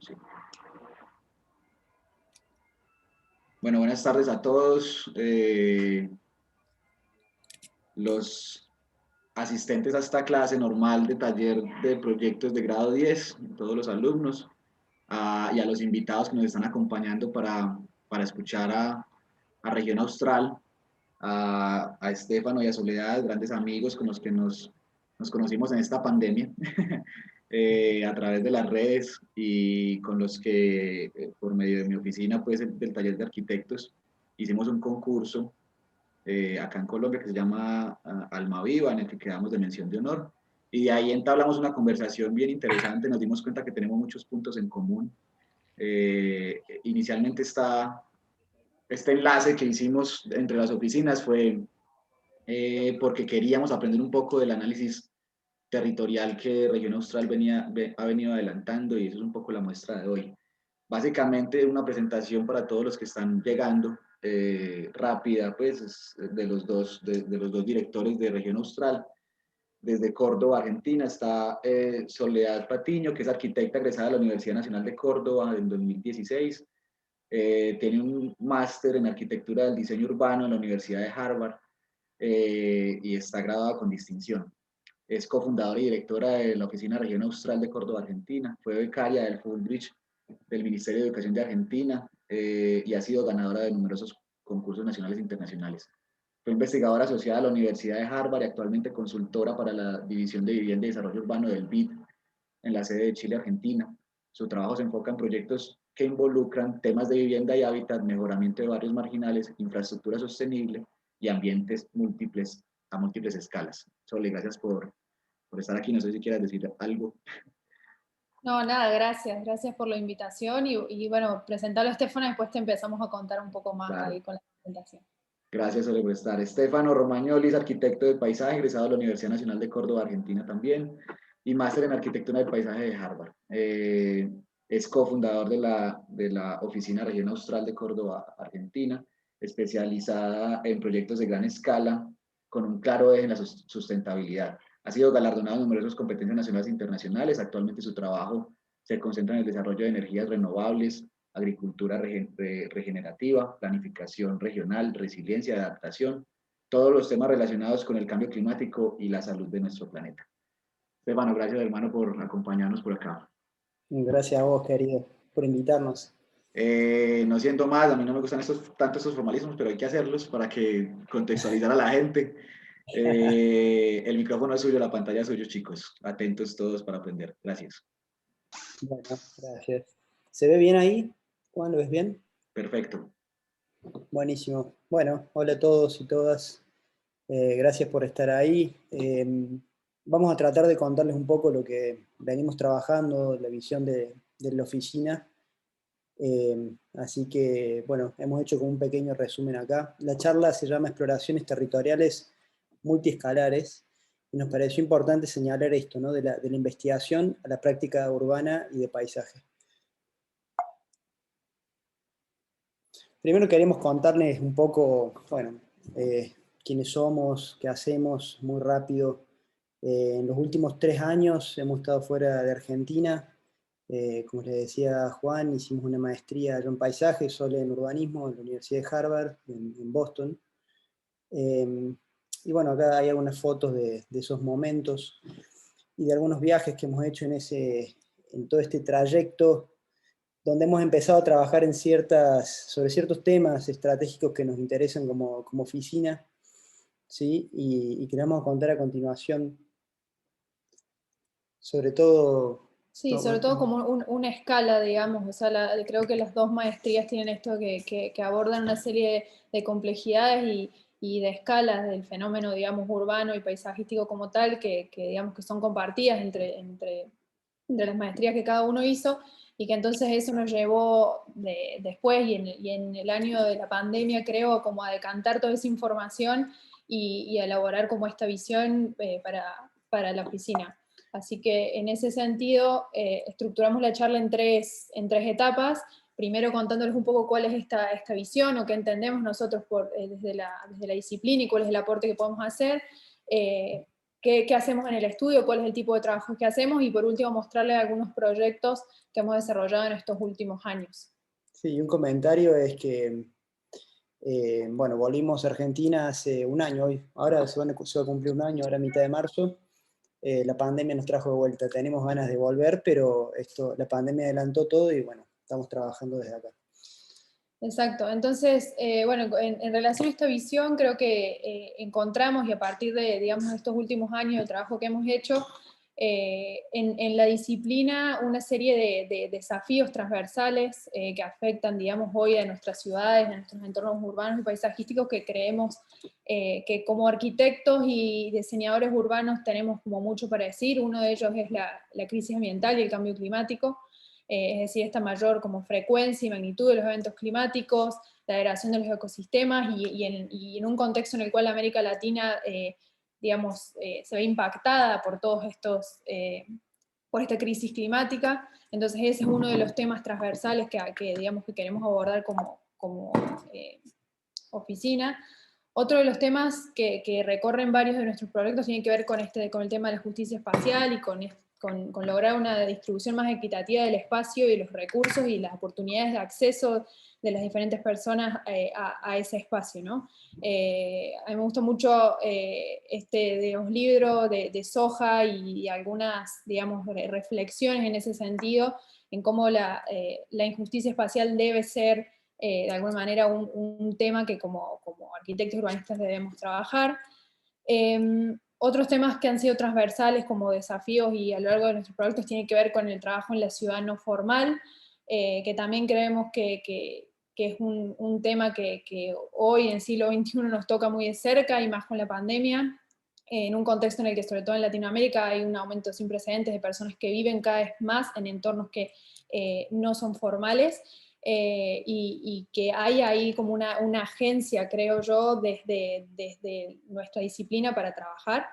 Sí. Bueno, buenas tardes a todos. Los asistentes a esta clase normal de taller de proyectos de grado 10, todos los alumnos, y a los invitados que nos están acompañando para escuchar a Región Austral, a Estefano y a Soledad, grandes amigos con los que nos conocimos en esta pandemia. A través de las redes y con los que por medio de mi oficina, pues del taller de arquitectos, hicimos un concurso acá en Colombia que se llama Alma Viva, en el que quedamos de mención de honor. Y de ahí entablamos una conversación bien interesante, nos dimos cuenta que tenemos muchos puntos en común. Inicialmente este enlace que hicimos entre las oficinas fue porque queríamos aprender un poco del análisis territorial que Región Austral ha venido adelantando, y eso es un poco la muestra de hoy. Básicamente una presentación para todos los que están llegando, rápida, pues, de los dos directores de Región Austral. Desde Córdoba, Argentina, está Soledad Patiño, que es arquitecta egresada de la Universidad Nacional de Córdoba en 2016. Tiene un máster en arquitectura del diseño urbano en la Universidad de Harvard, y está graduada con distinción. Es cofundadora y directora de la Oficina Región Austral de Córdoba, Argentina. Fue becaria del Fulbright del Ministerio de Educación de Argentina, y ha sido ganadora de numerosos concursos nacionales e internacionales. Fue investigadora asociada a la Universidad de Harvard y actualmente consultora para la División de Vivienda y Desarrollo Urbano del BID en la sede de Chile, Argentina. Su trabajo se enfoca en proyectos que involucran temas de vivienda y hábitat, mejoramiento de barrios marginales, infraestructura sostenible y ambientes a múltiples escalas. Sole, gracias por estar aquí. No sé si quieras decir algo. No, nada, gracias por la invitación y bueno, presentarlo a Estefano, después te empezamos a contar un poco más Claro. ahí con la presentación. Gracias, Sole, por estar. Estefano Romagnoli es arquitecto de paisaje, egresado de la Universidad Nacional de Córdoba, Argentina también, y máster en arquitectura del paisaje de Harvard. Es cofundador de la Oficina Región Austral de Córdoba, Argentina, especializada en proyectos de gran escala, con un claro eje en la sustentabilidad. Ha sido galardonado en numerosas competencias nacionales e internacionales. Actualmente su trabajo se concentra en el desarrollo de energías renovables, agricultura regenerativa, planificación regional, resiliencia, adaptación, todos los temas relacionados con el cambio climático y la salud de nuestro planeta. Estefano, gracias hermano por acompañarnos por acá. Gracias a vos, querido, por invitarnos. No siento más, a mí no me gustan tanto estos formalismos, pero hay que hacerlos para que contextualizar a la gente. El micrófono es suyo, la pantalla es suyo, chicos. Atentos todos para aprender. Gracias. Bueno, gracias. ¿Se ve bien ahí? Juan, ¿lo ves bien? Perfecto. Buenísimo. Bueno, hola a todos y todas. Gracias por estar ahí. Vamos a tratar de contarles un poco lo que venimos trabajando, la visión de la oficina. Así que, bueno, hemos hecho como un pequeño resumen acá. La charla se llama Exploraciones Territoriales Multiescalares, y nos pareció importante señalar esto, ¿no? de la investigación a la práctica urbana y de paisaje. Primero queremos contarles un poco, bueno, quiénes somos, qué hacemos, muy rápido. En los últimos 3 años hemos estado fuera de Argentina. Como les decía Juan, hicimos una maestría en paisaje, solo en urbanismo, en la Universidad de Harvard, en Boston. Y bueno, acá hay algunas fotos de esos momentos y de algunos viajes que hemos hecho en todo este trayecto, donde hemos empezado a trabajar sobre ciertos temas estratégicos que nos interesan como oficina, ¿sí? Y que les vamos a contar a continuación, sobre todo... Sí, sobre todo como una escala, digamos, o sea, creo que las dos maestrías tienen esto que abordan una serie de complejidades y de escalas del fenómeno, digamos, urbano y paisajístico como tal, digamos que son compartidas entre las maestrías que cada uno hizo, y que entonces eso nos llevó después y en el año de la pandemia, creo, como a decantar toda esa información y a elaborar como esta visión para la oficina. Así que en ese sentido estructuramos la charla en tres etapas. Primero contándoles un poco cuál es esta visión o qué entendemos nosotros desde la disciplina y cuál es el aporte que podemos hacer. qué hacemos en el estudio, cuál es el tipo de trabajo que hacemos, y por último mostrarles algunos proyectos que hemos desarrollado en estos últimos años. Sí, un comentario es que, bueno, volvimos a Argentina hace un año hoy, ahora se va a cumplir un año, ahora a mitad de marzo. La pandemia nos trajo de vuelta, tenemos ganas de volver, pero la pandemia adelantó todo y bueno, estamos trabajando desde acá. Exacto, entonces, bueno, en relación a esta visión, creo que encontramos, y a partir de, digamos, estos últimos años de trabajo que hemos hecho, en la disciplina una serie de desafíos transversales que afectan, digamos, hoy a nuestras ciudades, a nuestros entornos urbanos y paisajísticos, que creemos que como arquitectos y diseñadores urbanos tenemos como mucho para decir. Uno de ellos es la crisis ambiental y el cambio climático. Es decir, esta mayor como frecuencia y magnitud de los eventos climáticos, la degradación de los ecosistemas, y en un contexto en el cual América Latina, digamos, se ve impactada por todos estos, por esta crisis climática. Entonces ese es uno de los temas transversales digamos, que queremos abordar como oficina. Otro de los temas que recorren varios de nuestros proyectos tiene que ver con el tema de la justicia espacial y con lograr una distribución más equitativa del espacio y los recursos y las oportunidades de acceso de las diferentes personas a ese espacio, ¿no? A mí me gustó mucho de los libros de Soja y algunas, digamos, reflexiones en ese sentido, en cómo la injusticia espacial debe ser de alguna manera un tema que como arquitectos urbanistas debemos trabajar. Otros temas que han sido transversales como desafíos y a lo largo de nuestros proyectos tienen que ver con el trabajo en la ciudad no formal, que también creemos que es un tema que hoy en siglo XXI nos toca muy de cerca, y más con la pandemia, en un contexto en el que sobre todo en Latinoamérica hay un aumento sin precedentes de personas que viven cada vez más en entornos que no son formales. Y que hay ahí como una agencia, creo yo, desde nuestra disciplina para trabajar.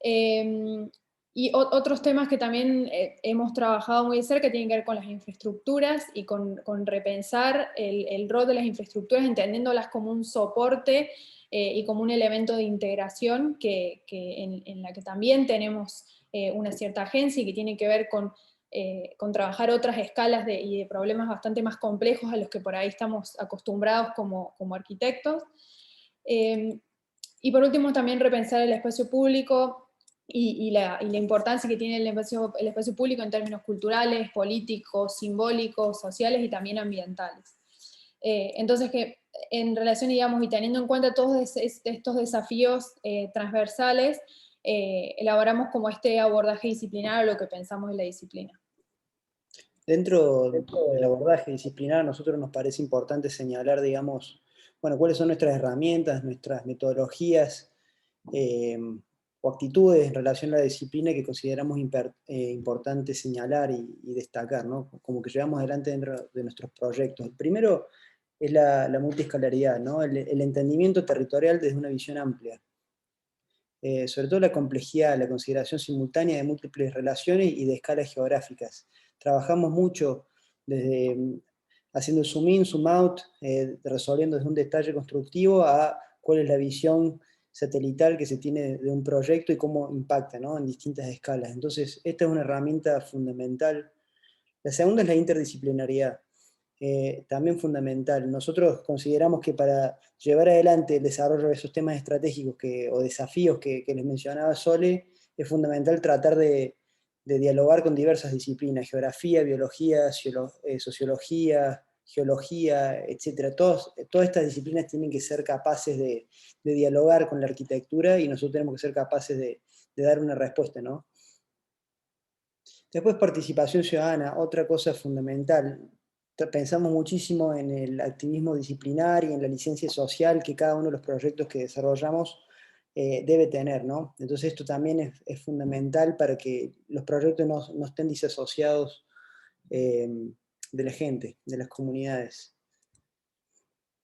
Y otros temas que también hemos trabajado muy de cerca tienen que ver con las infraestructuras y con repensar el rol de las infraestructuras, entendiéndolas como un soporte y como un elemento de integración en la que también tenemos una cierta agencia, y que tiene que ver con trabajar otras escalas y de problemas bastante más complejos a los que por ahí estamos acostumbrados como arquitectos. Y por último también repensar el espacio público y la importancia que tiene el espacio público en términos culturales, políticos, simbólicos, sociales y también ambientales. Entonces, que en relación, digamos, y teniendo en cuenta todos estos desafíos transversales, elaboramos como este abordaje disciplinar o lo que pensamos en la disciplina. Dentro del abordaje disciplinar, a nosotros nos parece importante señalar, digamos, bueno, cuáles son nuestras herramientas, nuestras metodologías o actitudes en relación a la disciplina que consideramos importante señalar y destacar, ¿no? Como que llevamos adelante dentro de nuestros proyectos. El primero es la multiescalaridad, ¿no? El entendimiento territorial desde una visión amplia. Sobre todo la complejidad, la consideración simultánea de múltiples relaciones y de escalas geográficas. Trabajamos mucho desde haciendo zoom in, zoom out, resolviendo desde un detalle constructivo a cuál es la visión satelital que se tiene de un proyecto y cómo impacta, ¿no? En distintas escalas. Entonces, esta es una herramienta fundamental. La segunda es la interdisciplinariedad. También fundamental. Nosotros consideramos que para llevar adelante el desarrollo de esos temas estratégicos o desafíos que les mencionaba Sole, es fundamental tratar de dialogar con diversas disciplinas: geografía, biología, sociología, geología, etc. Todas estas disciplinas tienen que ser capaces de dialogar con la arquitectura, y nosotros tenemos que ser capaces de dar una respuesta, ¿no? Después, participación ciudadana, otra cosa fundamental. Pensamos muchísimo en el activismo disciplinar y en la licencia social que cada uno de los proyectos que desarrollamos debe tener, ¿no? Entonces esto también es fundamental para que los proyectos no estén disasociados de la gente, de las comunidades.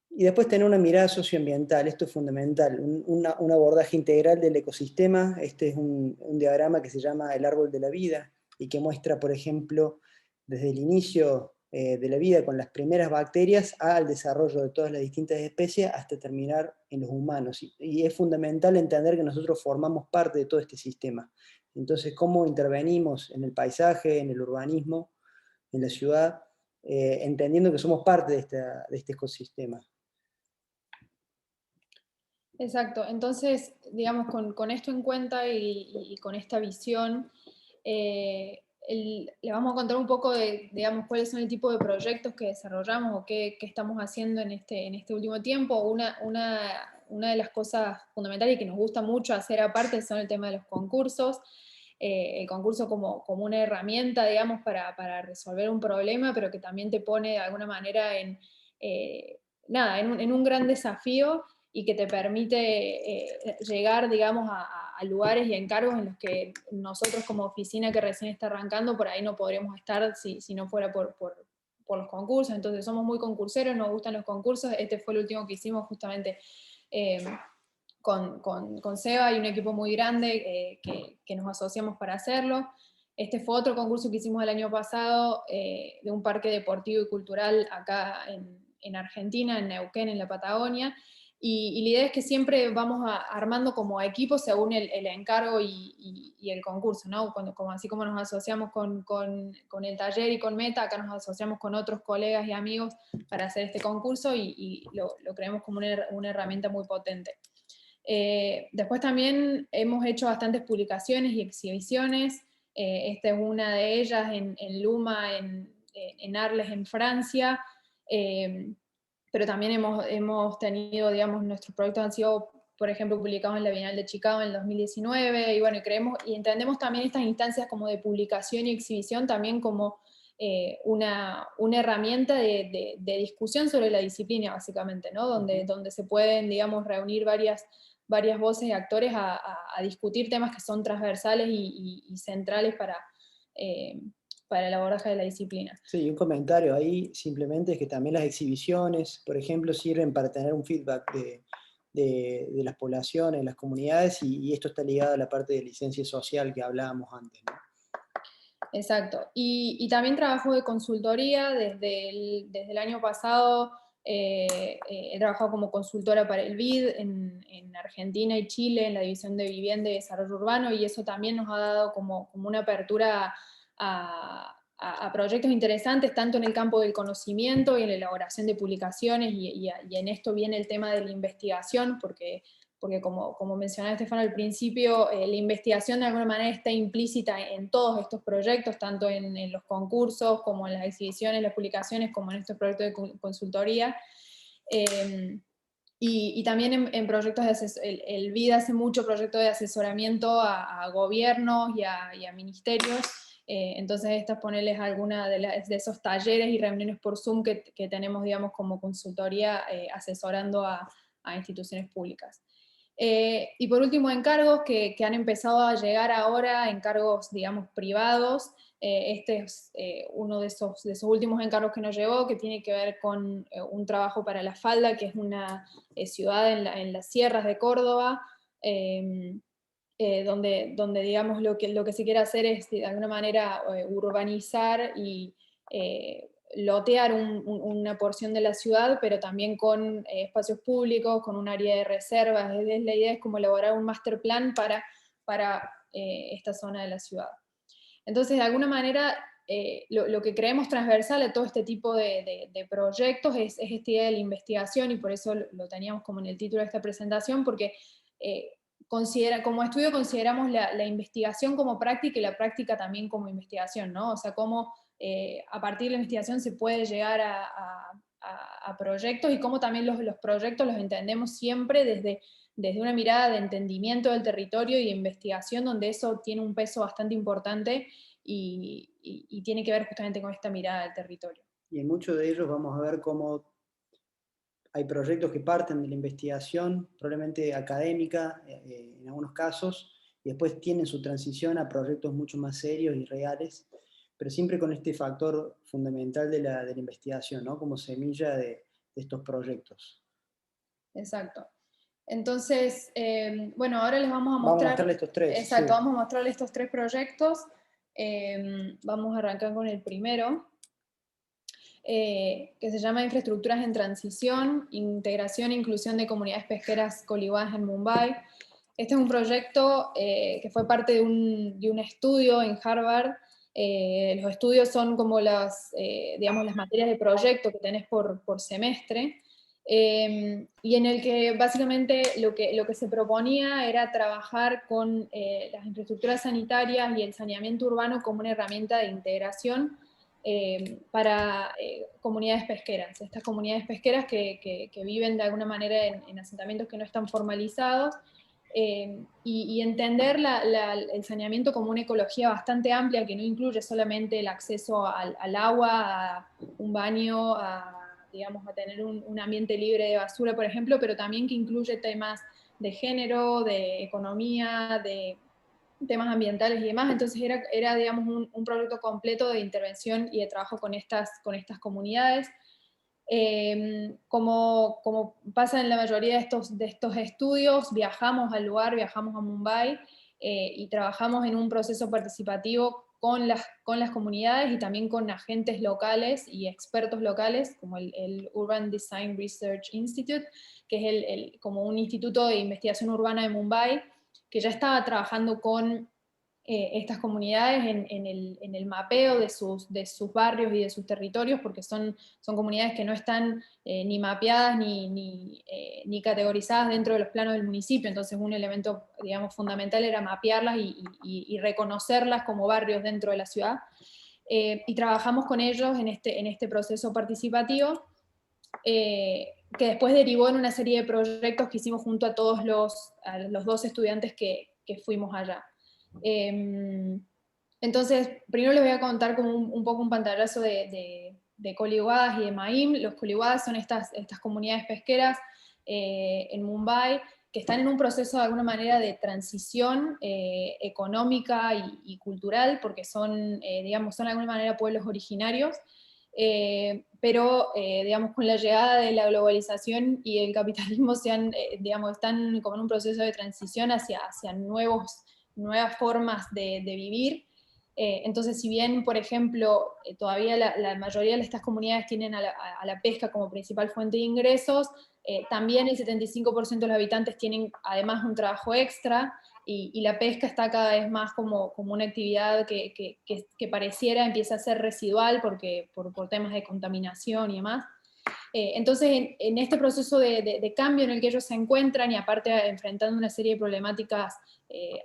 Y después tener una mirada socioambiental, esto es fundamental, un abordaje integral del ecosistema. Este es un diagrama que se llama el árbol de la vida y que muestra, por ejemplo, desde el inicio de la vida con las primeras bacterias al desarrollo de todas las distintas especies hasta terminar en los humanos. Y es fundamental entender que nosotros formamos parte de todo este sistema. Entonces, cómo intervenimos en el paisaje, en el urbanismo, en la ciudad, entendiendo que somos parte de este ecosistema. Exacto, entonces, digamos, con esto en cuenta y con esta visión, le vamos a contar un poco de, digamos, cuáles son el tipo de proyectos que desarrollamos o qué estamos haciendo en este último tiempo. Una de las cosas fundamentales y que nos gusta mucho hacer aparte son el tema de los concursos. El concurso como una herramienta, digamos, para resolver un problema, pero que también te pone de alguna manera en un gran desafío y que te permite llegar, digamos, a lugares y encargos en los que nosotros como oficina que recién está arrancando, por ahí no podríamos estar si no fuera por los concursos. Entonces somos muy concurseros, nos gustan los concursos. Este fue el último que hicimos justamente con Seba y un equipo muy grande que nos asociamos para hacerlo. Este fue otro concurso que hicimos el año pasado de un parque deportivo y cultural acá en Argentina, en Neuquén, en la Patagonia. Y la idea es que siempre vamos armando como equipo según el encargo y el concurso, ¿no? Así como nos asociamos con el taller y con Meta, acá nos asociamos con otros colegas y amigos para hacer este concurso y lo creemos como una herramienta muy potente. Después también hemos hecho bastantes publicaciones y exhibiciones. Esta es una de ellas en Luma, en Arles, en Francia. Pero también hemos tenido, digamos, nuestros proyectos han sido, por ejemplo, publicados en la Bienal de Chicago en el 2019, y bueno, creemos y entendemos también estas instancias como de publicación y exhibición también como una herramienta de discusión sobre la disciplina, básicamente, ¿no? Donde se pueden, digamos, reunir varias voces y actores a discutir temas que son transversales y centrales para el abordaje de la disciplina. Sí, un comentario ahí simplemente es que también las exhibiciones, por ejemplo, sirven para tener un feedback de las poblaciones, de las comunidades, y esto está ligado a la parte de licencia social que hablábamos antes, ¿no? Exacto. Y también trabajo de consultoría desde el año pasado. He trabajado como consultora para el BID en Argentina y Chile, en la División de Vivienda y Desarrollo Urbano, y eso también nos ha dado como una apertura a proyectos interesantes, tanto en el campo del conocimiento y en la elaboración de publicaciones, y en esto viene el tema de la investigación, porque como mencionaba Estefano al principio, la investigación de alguna manera está implícita en todos estos proyectos, tanto en los concursos, como en las exhibiciones, las publicaciones, como en estos proyectos de consultoría. Y también en proyectos de el BID hace mucho proyecto de asesoramiento a gobiernos y a ministerios. Entonces estas ponerles alguna de esos talleres y reuniones por Zoom que tenemos, digamos, como consultoría asesorando a instituciones públicas. Y por último, encargos que han empezado a llegar ahora, encargos, digamos, privados. Este es uno de esos últimos encargos que nos llegó, que tiene que ver con un trabajo para La Falda, que es una ciudad en las sierras de Córdoba, donde digamos lo que se quiere hacer es de alguna manera urbanizar y lotear una porción de la ciudad, pero también con espacios públicos, con un área de reservas. La idea es como elaborar un master plan para esta zona de la ciudad. Entonces, de alguna manera, lo que creemos transversal a todo este tipo de proyectos es esta idea de la investigación, y por eso lo teníamos como en el título de esta presentación, porque como estudio consideramos la investigación como práctica y la práctica también como investigación, ¿no? O sea, cómo a partir de la investigación se puede llegar a proyectos, y cómo también los proyectos los entendemos siempre desde una mirada de entendimiento del territorio y de investigación, donde eso tiene un peso bastante importante y tiene que ver justamente con esta mirada del territorio. Y en muchos de ellos vamos a ver cómo hay proyectos que parten de la investigación, probablemente académica en algunos casos, y después tienen su transición a proyectos mucho más serios y reales, pero siempre con este factor fundamental de la investigación, ¿no? Como semilla de estos proyectos. Exacto. Entonces, bueno, ahora les vamos a mostrar... Vamos a mostrarles estos tres. Exacto, sí. vamos a mostrarles estos tres proyectos. Vamos a arrancar con el primero. que se llama Infraestructuras en Transición, Integración e Inclusión de Comunidades Pesqueras Koliwas en Mumbai. Este es un proyecto que fue parte de un estudio en Harvard. Los estudios son como digamos, las materias de proyecto que tenés por semestre, y en el que básicamente lo que se proponía era trabajar con las infraestructuras sanitarias y el saneamiento urbano como una herramienta de integración para comunidades pesqueras. Estas comunidades pesqueras que viven de alguna manera en asentamientos que no están formalizados, y entender el saneamiento como una ecología bastante amplia que no incluye solamente el acceso al agua, a un baño, digamos, a tener un ambiente libre de basura, por ejemplo, pero también que incluye temas de género, de economía, de temas ambientales y demás. Entonces era digamos, un proyecto completo de intervención y de trabajo con estas comunidades. Como pasa en la mayoría de estos estudios, viajamos al lugar, viajamos a Mumbai, y trabajamos en un proceso participativo con las comunidades y también con agentes locales y expertos locales, como el Urban Design Research Institute, que es como un instituto de investigación urbana de Mumbai, que ya estaba trabajando con estas comunidades en el mapeo de sus barrios y de sus territorios, porque son comunidades que no están ni mapeadas ni categorizadas dentro de los planos del municipio. Entonces un elemento, digamos, fundamental era mapearlas y reconocerlas como barrios dentro de la ciudad. Y trabajamos con ellos en este proceso participativo, que después derivó en una serie de proyectos que hicimos junto a todos los 2 estudiantes que fuimos allá. Entonces, primero les voy a contar como un poco un pantallazo de Koliwas y de Maim. Los Koliwas son estas comunidades pesqueras en Mumbai, que están en un proceso de alguna manera de transición económica y cultural, porque digamos, son de alguna manera pueblos originarios, pero digamos, con la llegada de la globalización y el capitalismo digamos, están como en un proceso de transición hacia nuevas formas de vivir. Entonces, si bien, por ejemplo, todavía la mayoría de estas comunidades tienen a la pesca como principal fuente de ingresos, también el 75% de los habitantes tienen además un trabajo extra, y la pesca está cada vez más como una actividad que pareciera empieza a ser residual por temas de contaminación y demás. Entonces, en este proceso de cambio en el que ellos se encuentran, y aparte enfrentando una serie de problemáticas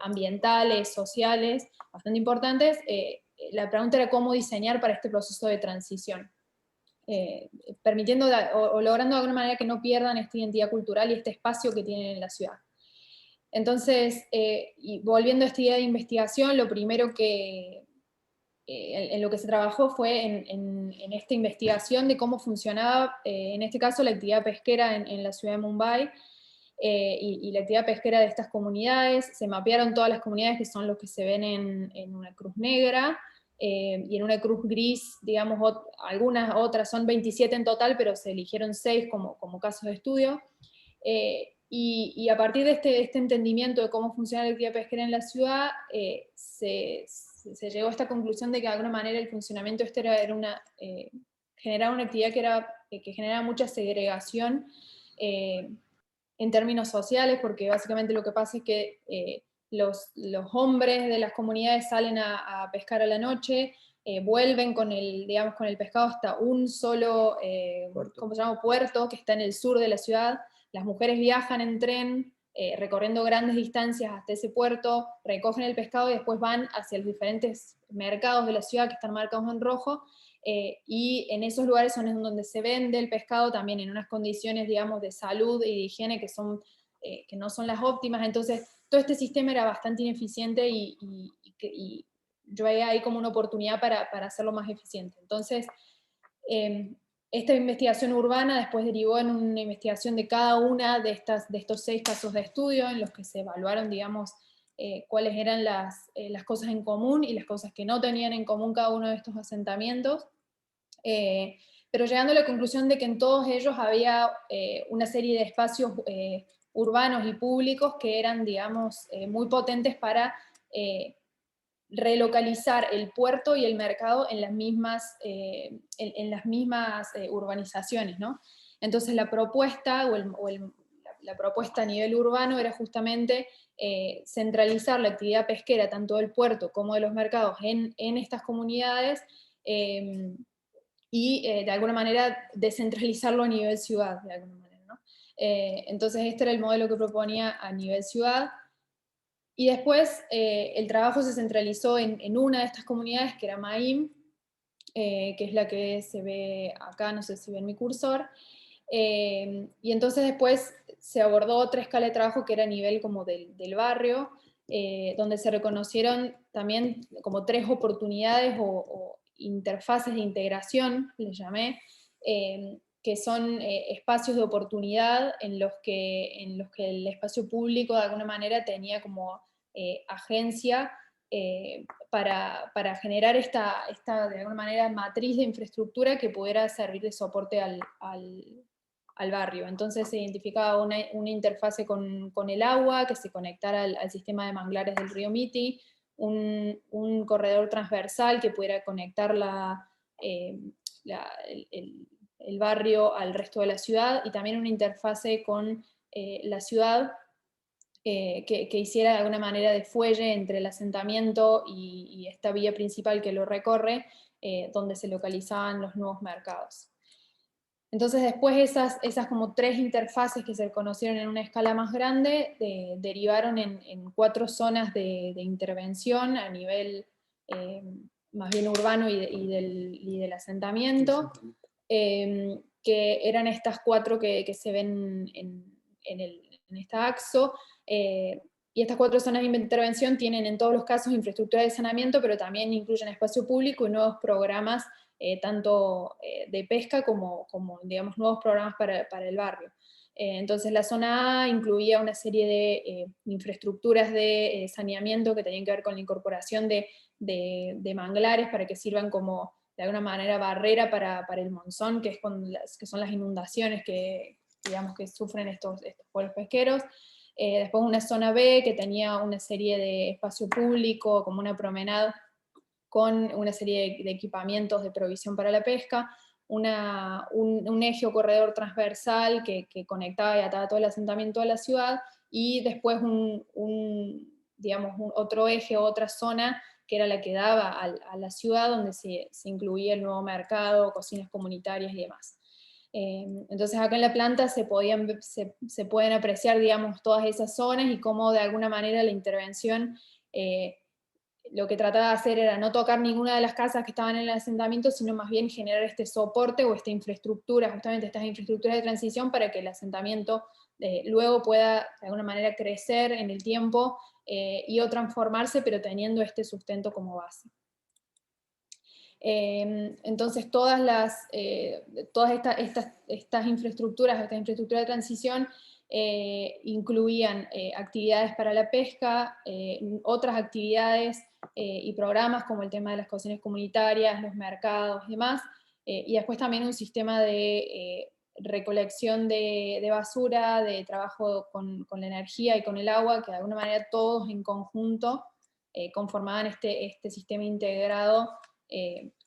ambientales, sociales, bastante importantes, la pregunta era cómo diseñar para este proceso de transición, permitiendo o logrando de alguna manera que no pierdan esta identidad cultural y este espacio que tienen en la ciudad. Entonces, y volviendo a esta idea de investigación, lo primero en lo que se trabajó fue en esta investigación de cómo funcionaba, en este caso, la actividad pesquera en la ciudad de Mumbai, y la actividad pesquera de estas comunidades. Se mapearon todas las comunidades, que son los que se ven en una cruz negra, y en una cruz gris, digamos, algunas otras, son 27 en total, pero se eligieron 6 como casos de estudio. Y a partir de este entendimiento de cómo funciona la actividad pesquera en la ciudad, se llegó a esta conclusión de que de alguna manera el funcionamiento generaba una actividad que generaba mucha segregación en términos sociales, porque básicamente lo que pasa es que los hombres de las comunidades salen a pescar a la noche, vuelven con el pescado hasta un solo ¿cómo se llama? Puerto que está en el sur de la ciudad. Las mujeres viajan en tren, recorriendo grandes distancias hasta ese puerto, recogen el pescado y después van hacia los diferentes mercados de la ciudad que están marcados en rojo, y en esos lugares son donde se vende el pescado también en unas condiciones, digamos, de salud y de higiene que no son las óptimas. Entonces, todo este sistema era bastante ineficiente, y yo veía ahí como una oportunidad para hacerlo más eficiente. Entonces, esta investigación urbana después derivó en una investigación de cada una de estos 6 casos de estudio, en los que se evaluaron, digamos, cuáles eran las cosas en común y las cosas que no tenían en común cada uno de estos asentamientos, pero llegando a la conclusión de que en todos ellos había una serie de espacios urbanos y públicos que eran, digamos, muy potentes para relocalizar el puerto y el mercado en las mismas, urbanizaciones, ¿no? Entonces la propuesta, la propuesta a nivel urbano era justamente centralizar la actividad pesquera, tanto del puerto como de los mercados, en estas comunidades, y de alguna manera descentralizarlo a nivel ciudad, de alguna manera, ¿no? Entonces este era el modelo que proponía a nivel ciudad, y después el trabajo se centralizó en una de estas comunidades, que era Maim, que es la que se ve acá, no sé si ven mi cursor, y entonces después se abordó otra escala de trabajo que era a nivel como del barrio, donde se reconocieron también como 3 oportunidades o interfaces de integración, les llamé, que son espacios de oportunidad en los que el espacio público de alguna manera tenía como agencia para generar esta, de alguna manera, matriz de infraestructura que pudiera servir de soporte al barrio. Entonces se identificaba una interfase con el agua, que se conectara al sistema de manglares del río Miti, un corredor transversal que pudiera conectar el barrio al resto de la ciudad, y también una interfase con la ciudad, que hiciera de alguna manera de fuelle entre el asentamiento y esta vía principal que lo recorre, donde se localizaban los nuevos mercados. Entonces después esas como 3 interfaces que se conocieron en una escala más grande, derivaron en 4 zonas de intervención a nivel más bien urbano y del asentamiento, que eran estas 4 que se ven en esta axo, y estas 4 zonas de intervención tienen en todos los casos infraestructura de saneamiento, pero también incluyen espacio público y nuevos programas, tanto de pesca como digamos, nuevos programas para el barrio. Entonces la zona A incluía una serie de infraestructuras de saneamiento que tenían que ver con la incorporación de manglares para que sirvan como, de alguna manera, barrera para el monzón, que son las inundaciones que, digamos, que sufren estos pueblos pesqueros. Después una zona B que tenía una serie de espacio público, como una promenada, con una serie de equipamientos de provisión para la pesca, un eje o corredor transversal que conectaba y ataba todo el asentamiento a la ciudad, y después digamos, otro eje o otra zona que era la que daba a la ciudad, donde se incluía el nuevo mercado, cocinas comunitarias y demás. Entonces acá en la planta se pueden apreciar, digamos, todas esas zonas y cómo de alguna manera la intervención lo que trataba de hacer era no tocar ninguna de las casas que estaban en el asentamiento, sino más bien generar este soporte o esta infraestructura, justamente estas infraestructuras de transición, para que el asentamiento luego pueda de alguna manera crecer en el tiempo y o transformarse, pero teniendo este sustento como base. Entonces todas estas infraestructuras de transición incluían actividades para la pesca, otras actividades y programas como el tema de las cocinas comunitarias, los mercados y demás, y después también un sistema de recolección de basura, de trabajo con la energía y con el agua, que de alguna manera todos en conjunto conformaban este sistema integrado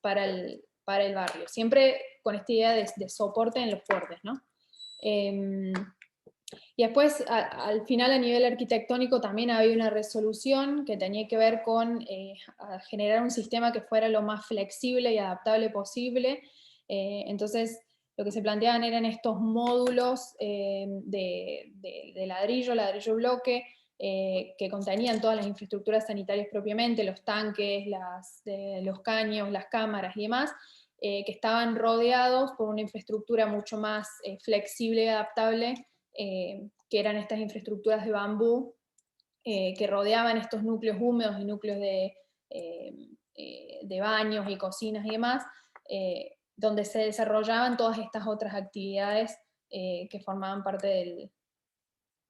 para el barrio, siempre con esta idea de soporte en los bordes, ¿no? Y después, al final, a nivel arquitectónico, también había una resolución que tenía que ver con generar un sistema que fuera lo más flexible y adaptable posible. Entonces, lo que se planteaban eran estos módulos de ladrillo bloque, que contenían todas las infraestructuras sanitarias propiamente, los tanques, los caños, las cámaras y demás, que estaban rodeados por una infraestructura mucho más flexible y adaptable, que eran estas infraestructuras de bambú, que rodeaban estos núcleos húmedos y núcleos de baños y cocinas y demás, donde se desarrollaban todas estas otras actividades que formaban parte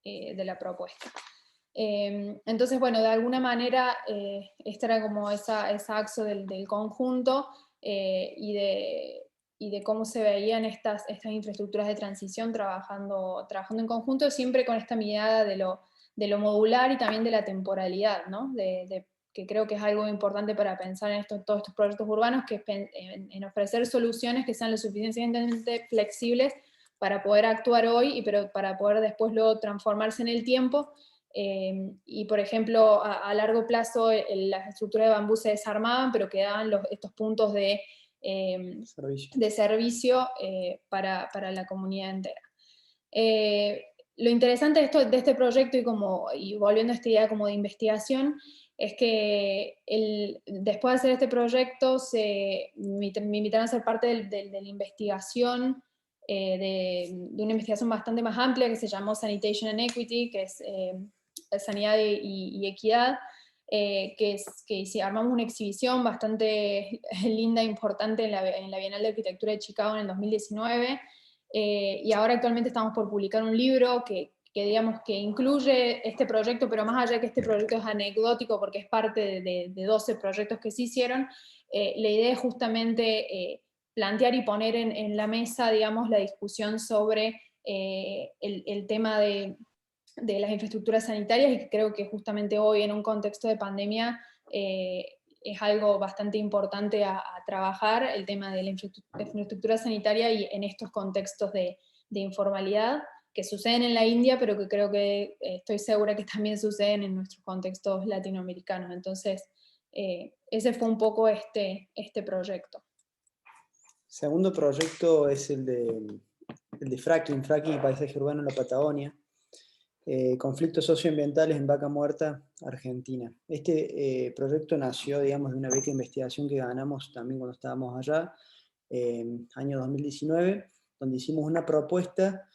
de la propuesta. Entonces, bueno, de alguna manera, esta era como esa axo del conjunto, y de cómo se veían estas infraestructuras de transición trabajando en conjunto, siempre con esta mirada de lo modular y también de la temporalidad, ¿no? De que creo que es algo importante para pensar en todos estos proyectos urbanos, que es en ofrecer soluciones que sean lo suficientemente flexibles para poder actuar hoy, pero para poder después luego transformarse en el tiempo. Y por ejemplo, a largo plazo las estructuras de bambú se desarmaban, pero quedaban estos puntos de servicio para la comunidad entera. Lo interesante de este proyecto, y volviendo a esta idea como de investigación, es que después de hacer este proyecto me invitaron a ser parte de la investigación, de una investigación bastante más amplia que se llamó Sanitation and Equity, que es sanidad y equidad, armamos una exhibición bastante linda e importante en la Bienal de Arquitectura de Chicago en el 2019, y ahora actualmente estamos por publicar un libro que digamos que incluye este proyecto, pero más allá de que este proyecto es anecdótico porque es parte de 12 proyectos que se hicieron, la idea es justamente plantear y poner en la mesa, digamos, la discusión sobre el tema de las infraestructuras sanitarias, y que creo que justamente hoy en un contexto de pandemia es algo bastante importante a trabajar, el tema de la infraestructura sanitaria y en estos contextos de informalidad que suceden en la India, pero que creo que estoy segura que también suceden en nuestros contextos latinoamericanos. Entonces, ese fue un poco este proyecto. Segundo proyecto es el de fracking y paisaje urbano en la Patagonia. Conflictos socioambientales en Vaca Muerta, Argentina. Este proyecto nació, digamos, de una beca de investigación que ganamos también cuando estábamos allá, año 2019, donde hicimos una propuesta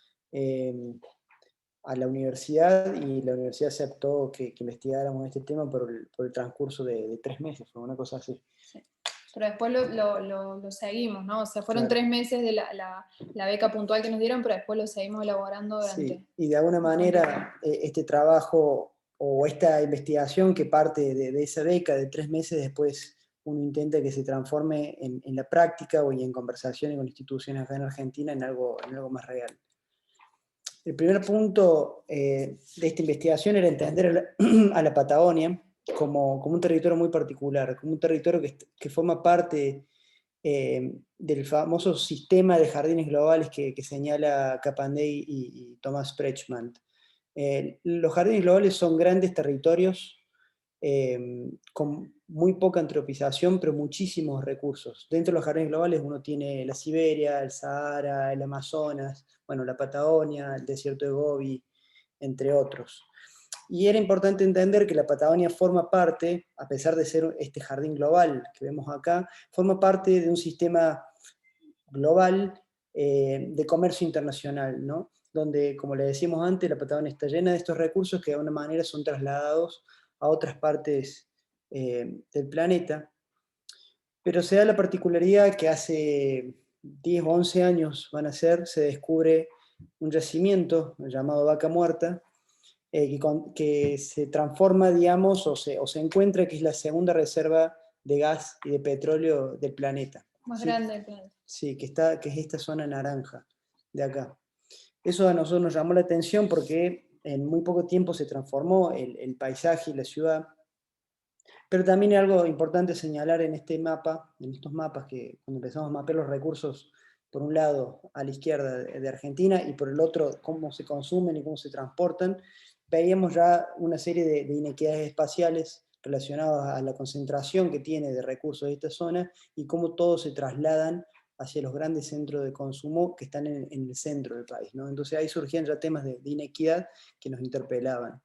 a la universidad, y la universidad aceptó que investigáramos este tema por el transcurso de 3 meses, fue una cosa así. Sí. Pero después lo seguimos, ¿no? O sea, fueron Claro. 3 meses de la beca puntual que nos dieron, pero después lo seguimos elaborando durante... Sí, y de alguna manera este trabajo o esta investigación que parte de esa beca de 3 meses, después uno intenta que se transforme en la práctica y en conversaciones con instituciones acá en Argentina en algo más real. El primer punto de esta investigación era entender a la Patagonia como un territorio muy particular, como un territorio que forma parte del famoso sistema de jardines globales que señala Capandey y Thomas Kretschmann. Los jardines globales son grandes territorios con muy poca antropización, pero muchísimos recursos. Dentro de los jardines globales uno tiene la Siberia, el Sahara, el Amazonas, bueno, la Patagonia, el desierto de Gobi, entre otros. Y era importante entender que la Patagonia forma parte, a pesar de ser este jardín global que vemos acá, forma parte de un sistema global de comercio internacional, ¿no? Donde, como le decíamos antes, la Patagonia está llena de estos recursos que de alguna manera son trasladados a otras partes del planeta. Pero se da la particularidad que hace 10 o 11 años se descubre un yacimiento llamado Vaca Muerta, que se transforma, digamos, o se encuentra que es la segunda reserva de gas y de petróleo del planeta. Más ¿sí? grande del planeta. Sí, que es esta zona naranja de acá. Eso a nosotros nos llamó la atención porque en muy poco tiempo se transformó el paisaje y la ciudad. Pero también hay algo importante señalar en estos mapas, que cuando empezamos a mapear los recursos, por un lado a la izquierda de Argentina y por el otro cómo se consumen y cómo se transportan, veíamos ya una serie de inequidades espaciales relacionadas a la concentración que tiene de recursos de esta zona y cómo todos se trasladan hacia los grandes centros de consumo que están en el centro del país, ¿no? Entonces ahí surgían ya temas de inequidad que nos interpelaban.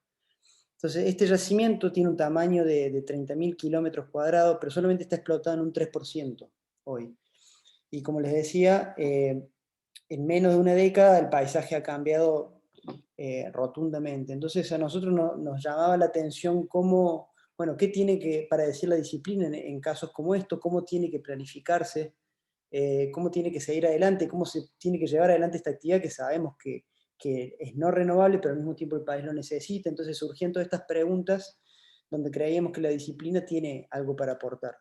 Entonces este yacimiento tiene un tamaño de 30.000 kilómetros cuadrados, pero solamente está explotado en un 3% hoy. Y como les decía, en menos de una década el paisaje ha cambiado rotundamente. Entonces a nosotros nos llamaba la atención qué tiene que, para decir la disciplina en casos como estos, cómo tiene que planificarse, cómo tiene que seguir adelante, cómo se tiene que llevar adelante esta actividad que sabemos que es no renovable, pero al mismo tiempo el país lo necesita. Entonces surgían todas estas preguntas donde creíamos que la disciplina tiene algo para aportar.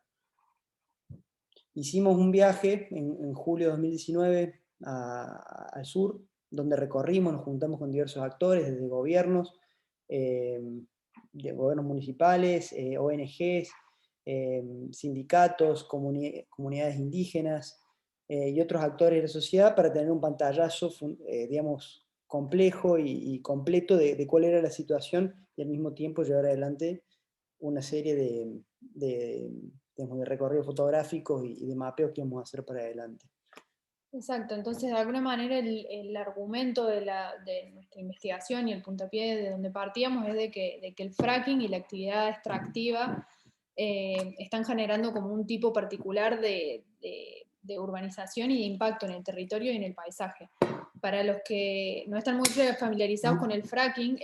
Hicimos un viaje en julio de 2019 al sur, donde recorrimos, nos juntamos con diversos actores, desde gobiernos, de gobiernos municipales, ONGs, sindicatos, comunidades indígenas y otros actores de la sociedad para tener un pantallazo, digamos, complejo y completo de cuál era la situación y al mismo tiempo llevar adelante una serie digamos, de recorridos fotográficos y de mapeos que vamos a hacer para adelante. Exacto, entonces de alguna manera el argumento de nuestra investigación y el puntapié de donde partíamos es de que el fracking y la actividad extractiva están generando como un tipo particular de urbanización y de impacto en el territorio y en el paisaje. Para los que no están muy familiarizados con el fracking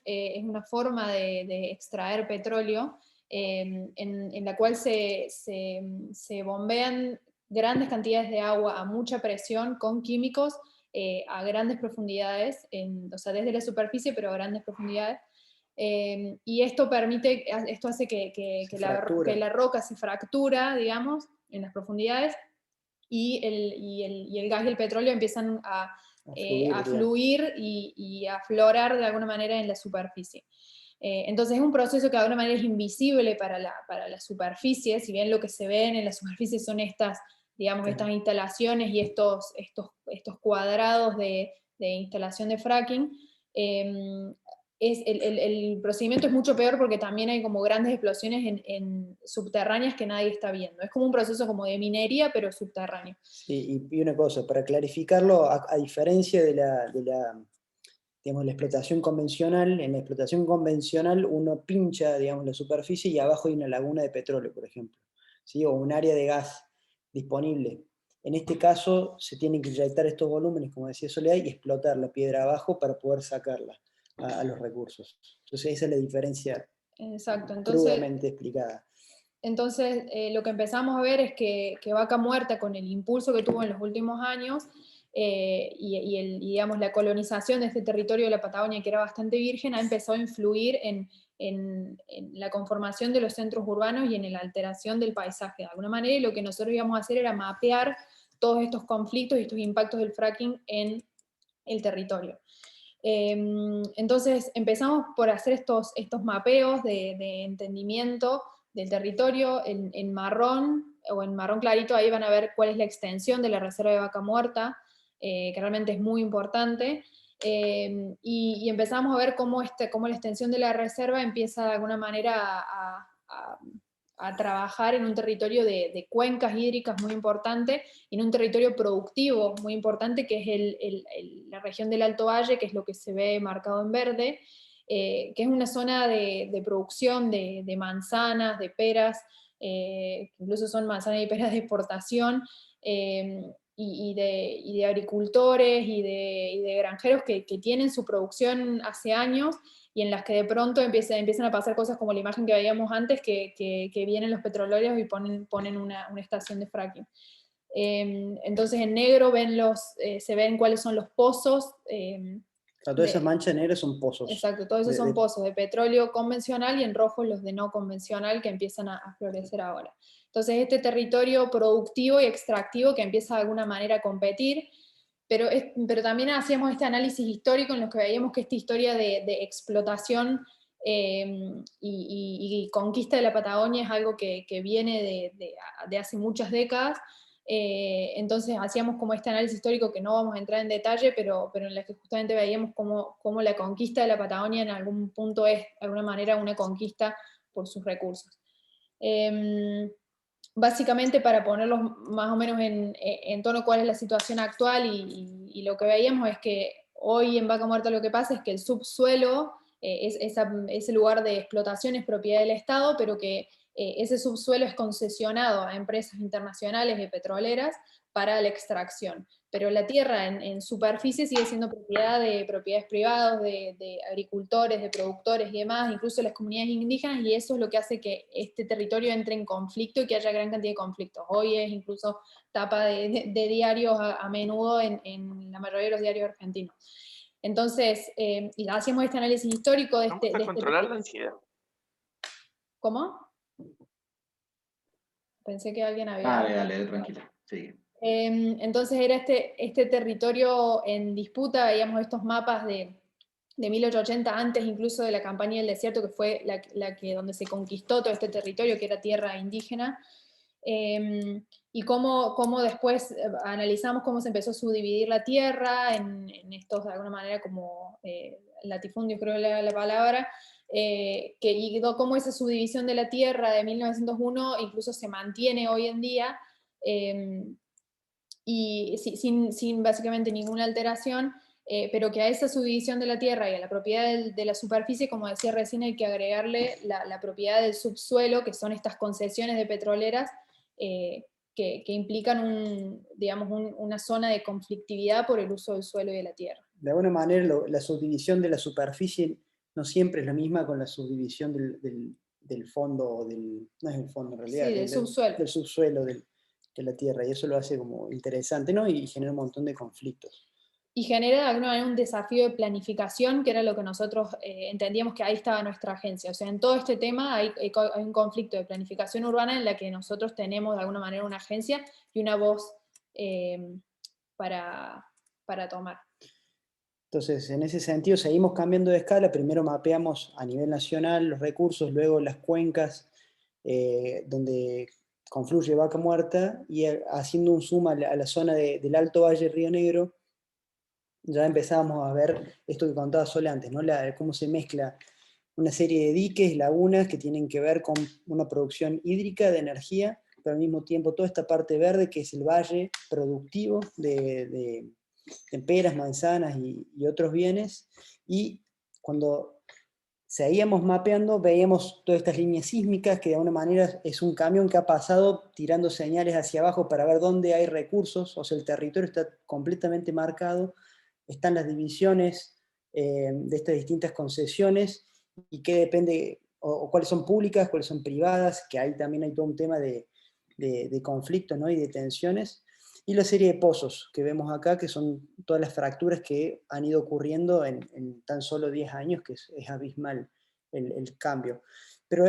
es una forma de extraer petróleo en la cual se bombean grandes cantidades de agua a mucha presión con químicos a grandes profundidades, o sea, desde la superficie, pero a grandes profundidades. Y esto hace que la roca se fractura, digamos, en las profundidades, y el gas y el petróleo empiezan a fluir y a aflorar de alguna manera en la superficie. Entonces es un proceso que de alguna manera es invisible para la superficie, si bien lo que se ven en la superficie son estas instalaciones y estos cuadrados de instalación de fracking. El procedimiento es mucho peor porque también hay como grandes explosiones en subterráneas que nadie está viendo. Es como un proceso como de minería, pero subterráneo. Sí, y una cosa, para clarificarlo, a diferencia de digamos, la explotación convencional, en la explotación convencional uno pincha, digamos, la superficie y abajo hay una laguna de petróleo, por ejemplo, ¿sí? O un área de gas disponible. En este caso se tienen que inyectar estos volúmenes, como decía Soledad, y explotar la piedra abajo para poder sacarla a los recursos. Entonces esa es la diferencia. Exacto. Crudamente explicada. Entonces lo que empezamos a ver es que Vaca Muerta, con el impulso que tuvo en los últimos años, y digamos, la colonización de este territorio de la Patagonia, que era bastante virgen, ha empezado a influir en la conformación de los centros urbanos y en la alteración del paisaje. De alguna manera, lo que nosotros íbamos a hacer era mapear todos estos conflictos y estos impactos del fracking en el territorio. Entonces empezamos por hacer estos mapeos de entendimiento del territorio en marrón, o en marrón clarito. Ahí van a ver cuál es la extensión de la reserva de Vaca Muerta, que realmente es muy importante. Y empezamos a ver cómo la extensión de la reserva empieza de alguna manera a trabajar en un territorio de cuencas hídricas muy importante, y en un territorio productivo muy importante, que es la región del Alto Valle, que es lo que se ve marcado en verde, que es una zona de producción de manzanas, de peras, incluso son manzanas y peras de exportación, y de agricultores y de granjeros que tienen su producción hace años, y en las que de pronto empiezan a pasar cosas como la imagen que veíamos antes, que vienen los petroleros y ponen una estación de fracking. Entonces en negro se ven cuáles son los pozos. Todas esas manchas negras son pozos. Exacto, todos esos son pozos de petróleo convencional, y en rojo los de no convencional, que empiezan a florecer ahora. Entonces este territorio productivo y extractivo que empieza de alguna manera a competir, pero también hacíamos este análisis histórico en los que veíamos que esta historia de explotación y conquista de la Patagonia es algo que viene de hace muchas décadas. Entonces hacíamos como este análisis histórico, que no vamos a entrar en detalle, pero en la que justamente veíamos cómo la conquista de la Patagonia en algún punto es de alguna manera una conquista por sus recursos. Básicamente, para ponerlos más o menos en tono cuál es la situación actual, y lo que veíamos es que hoy en Vaca Muerta lo que pasa es que el subsuelo, ese lugar de explotación, es propiedad del Estado, pero que ese subsuelo es concesionado a empresas internacionales y petroleras para la extracción. Pero la tierra en superficie sigue siendo propiedad de propiedades privadas, de agricultores, de productores y demás, incluso las comunidades indígenas, y eso es lo que hace que este territorio entre en conflicto y que haya gran cantidad de conflictos. Hoy es incluso tapa de diarios a menudo en la mayoría de los diarios argentinos. Entonces, y hacemos este análisis histórico de este... Vamos a controlar la ansiedad. ¿Cómo? Pensé que alguien había... Dale, tranquila, sigue. Entonces era este territorio en disputa. Veíamos estos mapas de de 1880, antes incluso de la campaña del desierto, que fue donde se conquistó todo este territorio, que era tierra indígena, y cómo después analizamos cómo se empezó a subdividir la tierra en estos, de alguna manera, como latifundios, creo que es la palabra, y cómo esa subdivisión de la tierra de 1901 incluso se mantiene hoy en día, y sin básicamente ninguna alteración, pero que a esa subdivisión de la tierra y a la propiedad de la superficie, como decía recién, hay que agregarle la propiedad del subsuelo, que son estas concesiones de petroleras, que implican digamos, una zona de conflictividad por el uso del suelo y de la tierra. De alguna manera, la subdivisión de la superficie no siempre es la misma con la subdivisión del fondo, no es el fondo en realidad, Sí, del subsuelo. Del subsuelo de la tierra, y eso lo hace como interesante, ¿no? Y genera un montón de conflictos. Y genera de alguna manera un desafío de planificación, que era lo que nosotros entendíamos que ahí estaba nuestra agencia. O sea, en todo este tema hay un conflicto de planificación urbana en la que nosotros tenemos de alguna manera una agencia y una voz para tomar. Entonces, en ese sentido, seguimos cambiando de escala. Primero mapeamos a nivel nacional los recursos, luego las cuencas donde confluye Vaca Muerta, y haciendo un zoom a la zona del Alto Valle Río Negro, ya empezábamos a ver esto que contaba Sol antes, ¿no? Cómo se mezcla una serie de diques, lagunas que tienen que ver con una producción hídrica de energía, pero al mismo tiempo toda esta parte verde que es el valle productivo de peras, manzanas y otros bienes. Y cuando seguíamos mapeando, veíamos todas estas líneas sísmicas, que de alguna manera es un camión que ha pasado tirando señales hacia abajo para ver dónde hay recursos, o sea, el territorio está completamente marcado, están las divisiones de estas distintas concesiones, y qué depende, o cuáles son públicas, cuáles son privadas, que ahí también hay todo un tema de conflictos, ¿no? Y de tensiones. Y la serie de pozos que vemos acá, que son todas las fracturas que han ido ocurriendo en tan solo 10 años, que es abismal el cambio. Pero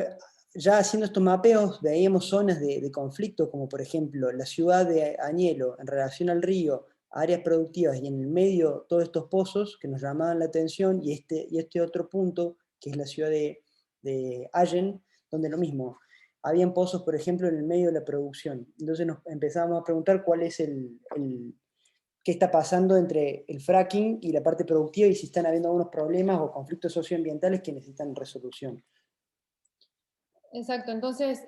ya haciendo estos mapeos veíamos zonas de conflicto, como por ejemplo la ciudad de Añelo en relación al río, áreas productivas, y en el medio todos estos pozos que nos llamaban la atención, y este otro punto, que es la ciudad de Allen, donde lo mismo, habían pozos, por ejemplo, en el medio de la producción. Entonces nos empezamos a preguntar cuál es qué está pasando entre el fracking y la parte productiva, y si están habiendo algunos problemas o conflictos socioambientales que necesitan resolución. Exacto, entonces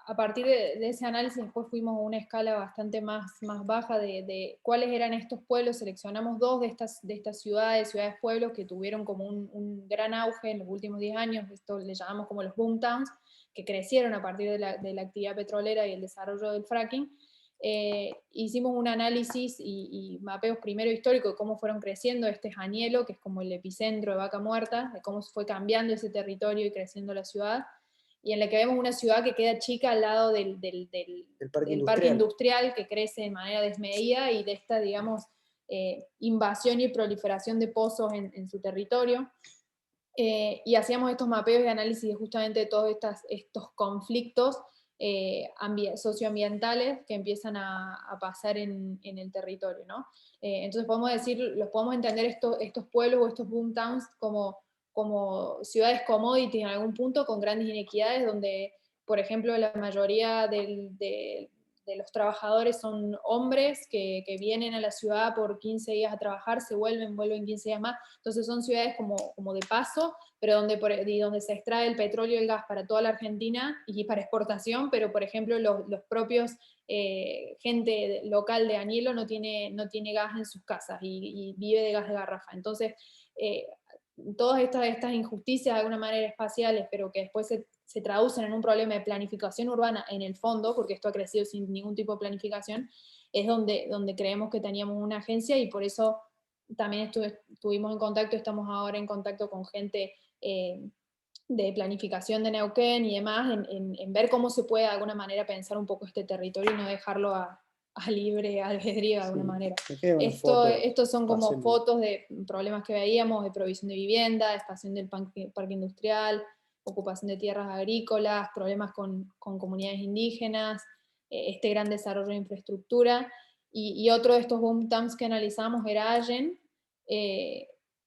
a partir de ese análisis después fuimos a una escala bastante más baja de cuáles eran estos pueblos. Seleccionamos dos de estas ciudades-pueblos que tuvieron como un gran auge en los últimos 10 años. Esto le llamamos como los boom towns, que crecieron a partir de la actividad petrolera y el desarrollo del fracking. Hicimos un análisis y mapeos primero históricos de cómo fueron creciendo este Añelo, que es como el epicentro de Vaca Muerta, de cómo fue cambiando ese territorio y creciendo la ciudad, y en la que vemos una ciudad que queda chica al lado del parque industrial, que crece de manera desmedida, y de esta, digamos, invasión y proliferación de pozos en su territorio. Y hacíamos estos mapeos y análisis justamente de todos estos conflictos socioambientales que empiezan a pasar en el territorio, ¿no? Entonces los podemos entender estos pueblos o estos boom towns como ciudades commodity en algún punto, con grandes inequidades, donde, por ejemplo, la mayoría de los trabajadores son hombres que vienen a la ciudad por 15 días a trabajar, se vuelven 15 días más. Entonces son ciudades como de paso, pero donde se extrae el petróleo y el gas para toda la Argentina y para exportación, pero por ejemplo los propios gente local de Añelo no tiene gas en sus casas y vive de gas de garrafa. Entonces, todas estas injusticias de alguna manera espaciales, pero que después se traducen en un problema de planificación urbana en el fondo, porque esto ha crecido sin ningún tipo de planificación, es donde creemos que teníamos una agencia, y por eso también estuvimos en contacto, estamos ahora en contacto con gente de planificación de Neuquén y demás, en ver cómo se puede de alguna manera pensar un poco este territorio y no dejarlo a libre albedrío de alguna manera. Estos son como fotos de problemas que veíamos, de provisión de vivienda, expansión del parque industrial, ocupación de tierras agrícolas, problemas con comunidades indígenas, este gran desarrollo de infraestructura. Y otro de estos boom towns que analizamos era Allen,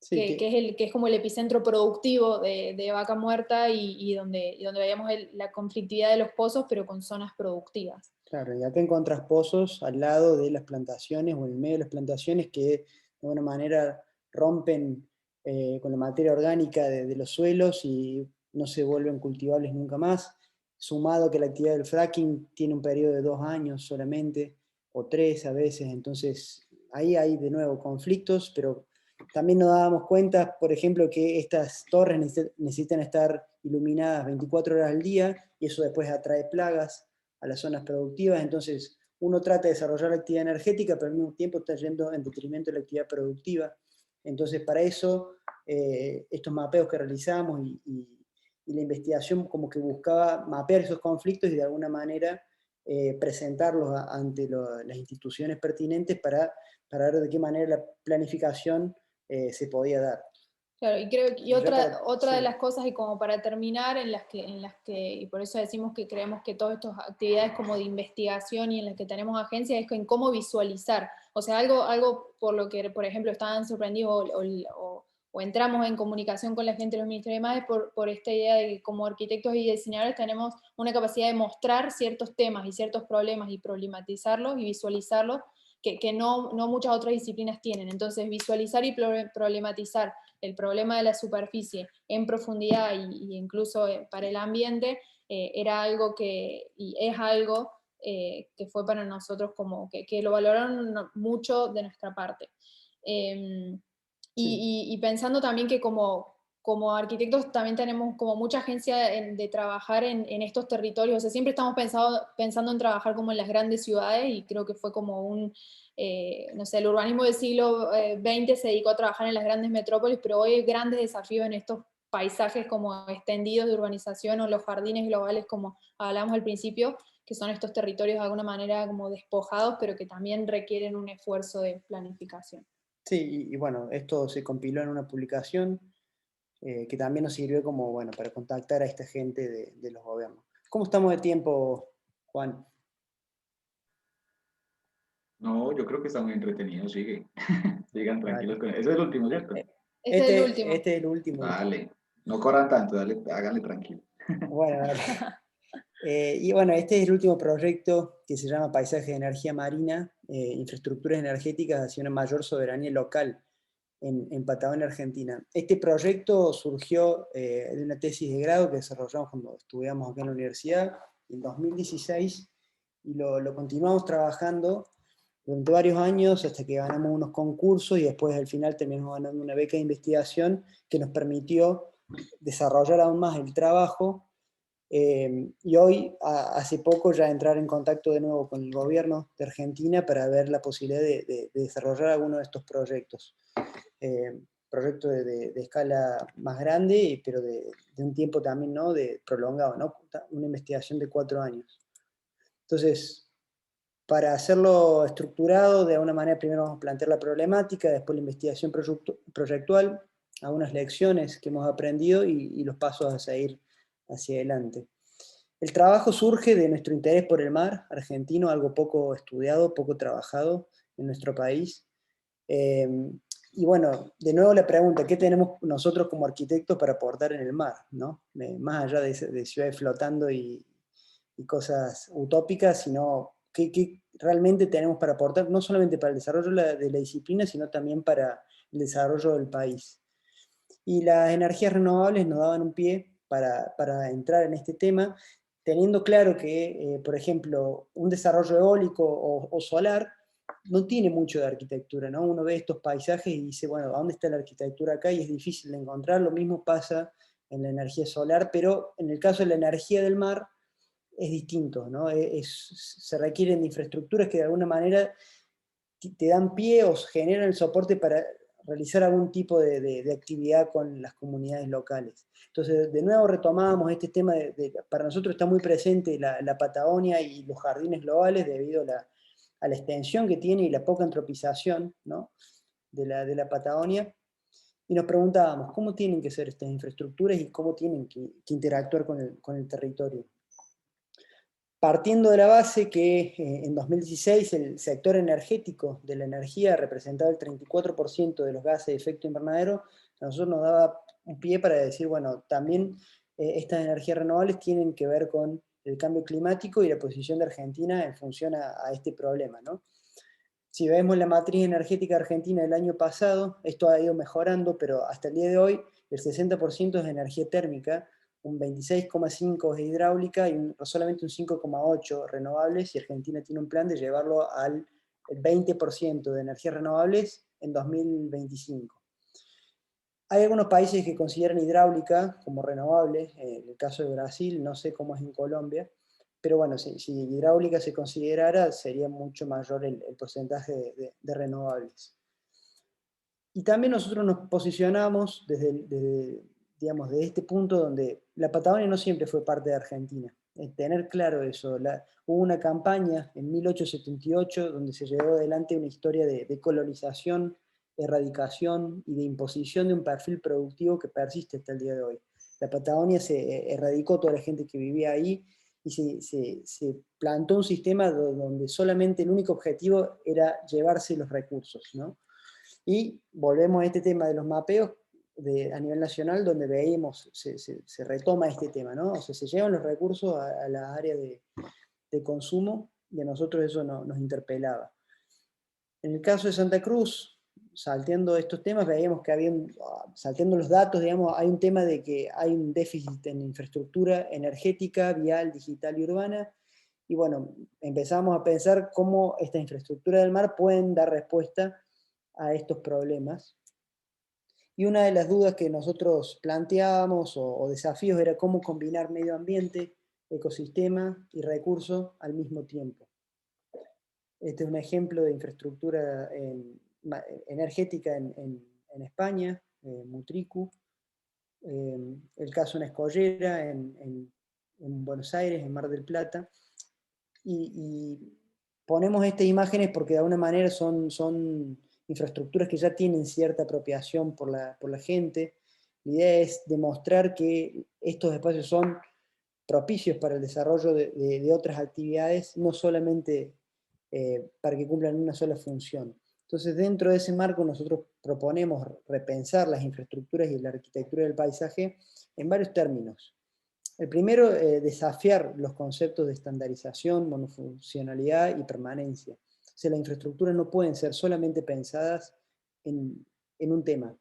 Sí, que es como el epicentro productivo de Vaca Muerta y donde veíamos la conflictividad de los pozos, pero con zonas productivas. claro, y acá encontrás pozos al lado de las plantaciones o en el medio de las plantaciones que de alguna manera rompen con la materia orgánica de los suelos y no se vuelven cultivables nunca más, sumado que la actividad del fracking tiene un periodo de 2 años solamente, o 3 a veces, entonces ahí hay de nuevo conflictos, pero también nos dábamos cuenta, por ejemplo, que estas torres necesitan estar iluminadas 24 horas al día y eso después atrae plagas a las zonas productivas, entonces uno trata de desarrollar la actividad energética, pero al mismo tiempo está yendo en detrimento de la actividad productiva. Entonces, para eso, estos mapeos que realizamos y la investigación como que buscaba mapear esos conflictos y de alguna manera presentarlos ante las instituciones pertinentes para ver de qué manera la planificación se podía dar. Claro, y creo que otra de Sí. las cosas, y como para terminar, y por eso decimos que creemos que todas estas actividades como de investigación y en las que tenemos agencias, es en cómo visualizar. O sea, algo por lo que, por ejemplo, estaban sorprendidos o entramos en comunicación con la gente de los ministerios de más, es por esta idea de que como arquitectos y diseñadores tenemos una capacidad de mostrar ciertos temas y ciertos problemas y problematizarlos y visualizarlos que no muchas otras disciplinas tienen. Entonces, visualizar y problematizar el problema de la superficie en profundidad y incluso para el ambiente, era algo y es algo que fue para nosotros como que lo valoraron mucho de nuestra parte. Y pensando también que como arquitectos también tenemos como mucha agencia de trabajar en estos territorios, o sea, siempre estamos pensando en trabajar como en las grandes ciudades y creo que fue como no sé, el urbanismo del siglo XX se dedicó a trabajar en las grandes metrópolis, pero hoy hay grandes desafíos en estos paisajes como extendidos de urbanización o los jardines globales como hablamos al principio, que son estos territorios de alguna manera como despojados, pero que también requieren un esfuerzo de planificación. Sí, y bueno, esto se compiló en una publicación que también nos sirvió como, bueno, para contactar a esta gente de los gobiernos. ¿Cómo estamos de tiempo, Juan? No, yo creo que está muy entretenido, sigue. Sigan tranquilos Vale. con eso. Ese es el último, ¿cierto? Este es el último. Este es el último. Dale. No corran tanto, dale, háganle tranquilo. Bueno, dale. Y bueno, este es el último proyecto que se llama Paisaje de Energía Marina, Infraestructuras Energéticas hacia una mayor soberanía local en Patagonia, Argentina. Este proyecto surgió de una tesis de grado que desarrollamos cuando estudiamos acá en la universidad en 2016 y lo continuamos trabajando durante varios años hasta que ganamos unos concursos y después al final terminamos ganando una beca de investigación que nos permitió desarrollar aún más el trabajo y hoy, hace poco, ya entrar en contacto de nuevo con el gobierno de Argentina para ver la posibilidad de desarrollar alguno de estos proyectos. Proyectos de escala más grande, pero de un tiempo también, ¿no?, de prolongado, ¿no?, una investigación de 4 años. Entonces, para hacerlo estructurado, de alguna manera primero vamos a plantear la problemática, después la investigación proyectual, algunas lecciones que hemos aprendido y los pasos a seguir hacia adelante. El trabajo surge de nuestro interés por el mar argentino, algo poco estudiado, poco trabajado en nuestro país. Y bueno, de nuevo la pregunta, ¿qué tenemos nosotros como arquitectos para aportar en el mar, ¿no? Más allá de ciudades flotando y cosas utópicas, sino ¿qué realmente tenemos para aportar, no solamente para el desarrollo de la disciplina, sino también para el desarrollo del país? Y las energías renovables nos daban un pie para entrar en este tema, teniendo claro que, por ejemplo, un desarrollo eólico o solar no tiene mucho de arquitectura, ¿no? Uno ve estos paisajes y dice, bueno, ¿a dónde está la arquitectura acá? Y es difícil de encontrar. Lo mismo pasa en la energía solar, pero en el caso de la energía del mar es distinto, ¿no? Se requieren de infraestructuras que de alguna manera te dan pie o generan el soporte para realizar algún tipo de actividad con las comunidades locales. Entonces, de nuevo retomábamos este tema, para nosotros está muy presente la Patagonia y los jardines globales debido a la extensión que tiene y la poca antropización, ¿no?, de la Patagonia, y nos preguntábamos cómo tienen que ser estas infraestructuras y cómo tienen que interactuar con el territorio. partiendo de la base que en 2016 el sector energético de la energía representaba el 34% de los gases de efecto invernadero, a nosotros nos daba un pie para decir, bueno, también estas energías renovables tienen que ver con el cambio climático y la posición de Argentina en función a este problema, ¿no? Si vemos la matriz energética argentina del año pasado, esto ha ido mejorando, pero hasta el día de hoy el 60% es energía térmica, un 26,5% es hidráulica y solamente un 5,8% renovables, y Argentina tiene un plan de llevarlo al 20% de energías renovables en 2025. Hay algunos países que consideran hidráulica como renovable, en el caso de Brasil, no sé cómo es en Colombia, pero bueno, si hidráulica se considerara, sería mucho mayor el porcentaje de renovables. Y también nosotros nos posicionamos digamos, de este punto donde la Patagonia no siempre fue parte de Argentina. Tener claro eso. Hubo una campaña en 1878 donde se llevó adelante una historia de colonización, erradicación y de imposición de un perfil productivo que persiste hasta el día de hoy. La Patagonia se erradicó toda la gente que vivía ahí y se plantó un sistema donde solamente el único objetivo era llevarse los recursos, ¿no? Y volvemos a este tema de los mapeos a nivel nacional, donde veíamos, se retoma este tema, ¿no? O sea, se llevan los recursos a la área de consumo, y a nosotros eso nos interpelaba. En el caso de Santa Cruz, salteando estos temas, veíamos que salteando los datos, digamos, hay un tema de que hay un déficit en infraestructura energética, vial, digital y urbana, y bueno, empezamos a pensar cómo esta infraestructura del mar pueden dar respuesta a estos problemas. Y una de las dudas que nosotros planteábamos o desafíos era cómo combinar medio ambiente, ecosistema y recursos al mismo tiempo. Este es un ejemplo de infraestructura energética en España, Mutricu. El caso en Escollera, en Buenos Aires, en Mar del Plata. Y ponemos estas imágenes porque de alguna manera son infraestructuras que ya tienen cierta apropiación por la gente. La idea es demostrar que estos espacios son propicios para el desarrollo de otras actividades, no solamente para que cumplan una sola función. Entonces, dentro de ese marco nosotros proponemos repensar las infraestructuras y la arquitectura del paisaje en varios términos. El primero, desafiar los conceptos de estandarización, monofuncionalidad y permanencia. O sea, las infraestructuras no pueden ser solamente pensadas en un tema,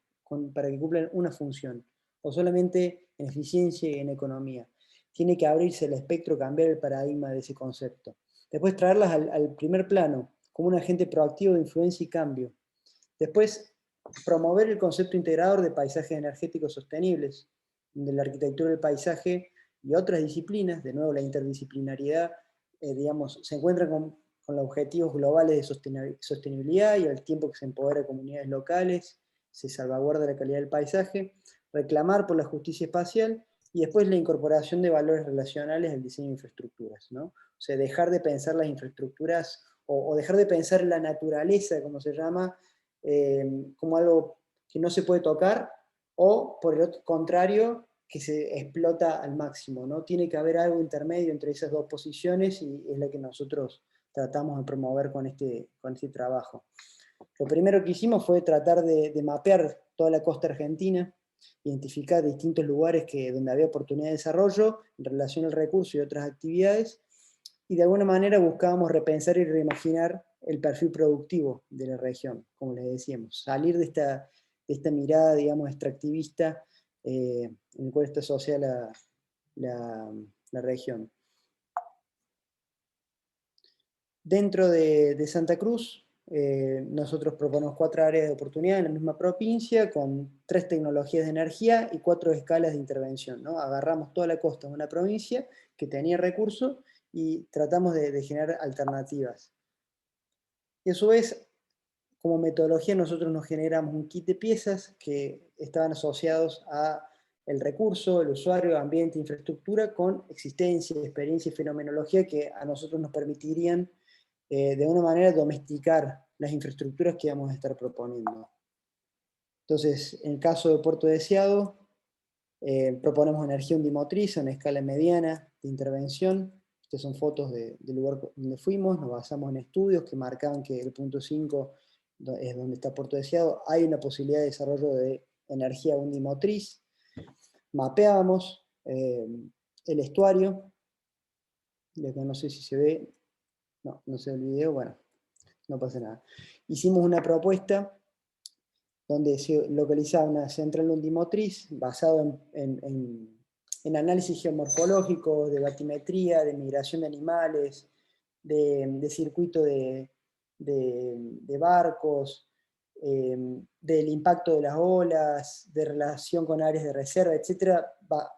para que cumplan una función, o solamente en eficiencia y en economía. Tiene que abrirse el espectro, cambiar el paradigma de ese concepto. Después traerlas al primer plano, como un agente proactivo de influencia y cambio. Después, promover el concepto integrador de paisajes energéticos sostenibles, donde la arquitectura del paisaje y otras disciplinas, de nuevo la interdisciplinariedad, digamos, se encuentran con los objetivos globales de sostenibilidad y al tiempo que se empodera a comunidades locales, se salvaguarda la calidad del paisaje, reclamar por la justicia espacial y después la incorporación de valores relacionales al diseño de infraestructuras, ¿no? O sea, dejar de pensar las infraestructuras o dejar de pensar la naturaleza, como se llama, como algo que no se puede tocar, o por el contrario, que se explota al máximo, ¿no? Tiene que haber algo intermedio entre esas dos posiciones y es lo que nosotros tratamos de promover con este trabajo. Lo primero que hicimos fue tratar de mapear toda la costa argentina, identificar distintos lugares donde había oportunidad de desarrollo en relación al recurso y otras actividades, y de alguna manera buscábamos repensar y reimaginar el perfil productivo de la región, como les decíamos, salir de esta mirada, digamos, extractivista en el cual está asociada la región. Dentro de Santa Cruz, nosotros proponemos 4 áreas de oportunidad en la misma provincia, con 3 tecnologías de energía y 4 escalas de intervención, ¿no? Agarramos toda la costa de una provincia que tenía recursos y tratamos de generar alternativas. Y a su vez, como metodología, nosotros nos generamos un kit de piezas que estaban asociados a el recurso, el usuario, ambiente, infraestructura, con existencia, experiencia y fenomenología que a nosotros nos permitirían de una manera domesticar las infraestructuras que vamos a estar proponiendo. Entonces, en el caso de Puerto Deseado, proponemos energía undimotriz a una escala mediana de intervención, Estas son fotos del lugar donde fuimos, nos basamos en estudios que marcaban que el punto 5 es donde está Puerto Deseado, hay una posibilidad de desarrollo de energía undimotriz. Mapeábamos el estuario, de acá no sé si se ve, no se ve el video, bueno, no pasa nada. Hicimos una propuesta donde se localizaba una central undimotriz basado en análisis geomorfológico, de batimetría, de migración de animales, de circuito de barcos, del impacto de las olas, de relación con áreas de reserva, etc.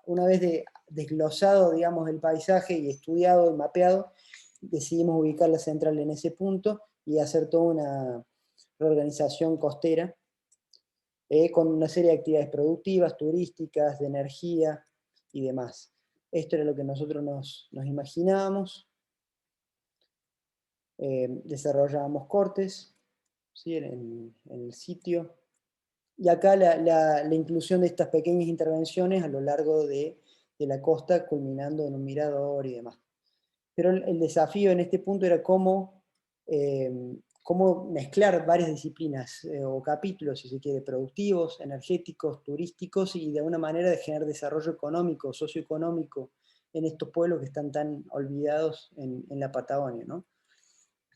Una vez desglosado, digamos, el paisaje y estudiado y mapeado, decidimos ubicar la central en ese punto y hacer toda una reorganización costera con una serie de actividades productivas, turísticas, de energía y demás. Esto era lo que nosotros nos imaginábamos. Desarrollábamos cortes, ¿sí? en el sitio. Y acá la inclusión de estas pequeñas intervenciones a lo largo de la costa, culminando en un mirador y demás. Pero el desafío en este punto era cómo mezclar varias disciplinas o capítulos, si se quiere, productivos, energéticos, turísticos, y de alguna manera de generar desarrollo económico, socioeconómico en estos pueblos que están tan olvidados en la Patagonia, ¿no?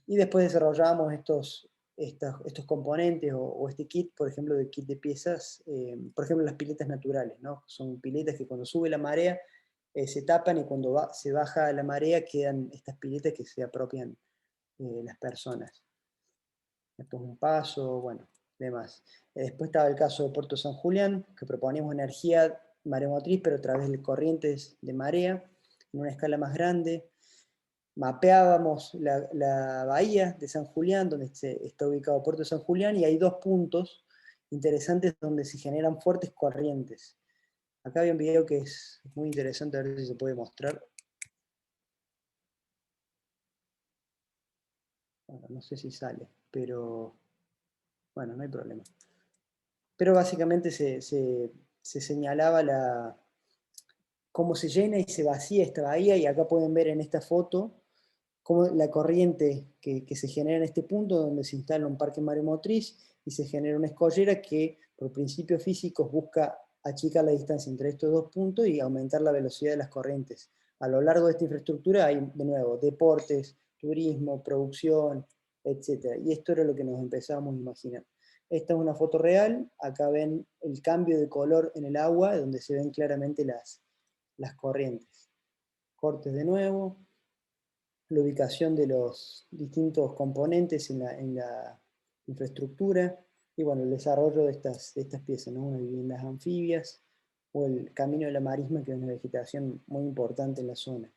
Y después desarrollamos estos componentes o este kit, por ejemplo, de kit de piezas, por ejemplo, las piletas naturales, ¿no? Son piletas que cuando sube la marea se tapan, y cuando se baja la marea quedan estas piletas que se apropian las personas. Esto es un paso, bueno, demás. Después estaba el caso de Puerto San Julián, que proponíamos energía maremotriz, pero a través de corrientes de marea, en una escala más grande. Mapeábamos la bahía de San Julián, donde está ubicado Puerto San Julián, y hay dos puntos interesantes donde se generan fuertes corrientes. Acá hay un video que es muy interesante, a ver si se puede mostrar. Bueno, no sé si sale, pero bueno, no hay problema. Pero básicamente se señalaba cómo se llena y se vacía esta bahía, y acá pueden ver en esta foto cómo la corriente que se genera en este punto, donde se instala un parque maremotriz y se genera una escollera que por principios físicos busca achicar la distancia entre estos dos puntos y aumentar la velocidad de las corrientes. A lo largo de esta infraestructura hay, de nuevo, deportes, turismo, producción, etc. Y esto era lo que nos empezábamos a imaginar. Esta es una foto real, acá ven el cambio de color en el agua, donde se ven claramente las corrientes. Cortes de nuevo, la ubicación de los distintos componentes en la infraestructura, y bueno, el desarrollo de estas piezas, ¿no? Unas viviendas anfibias, o el camino de la marisma, que es una vegetación muy importante en la zona.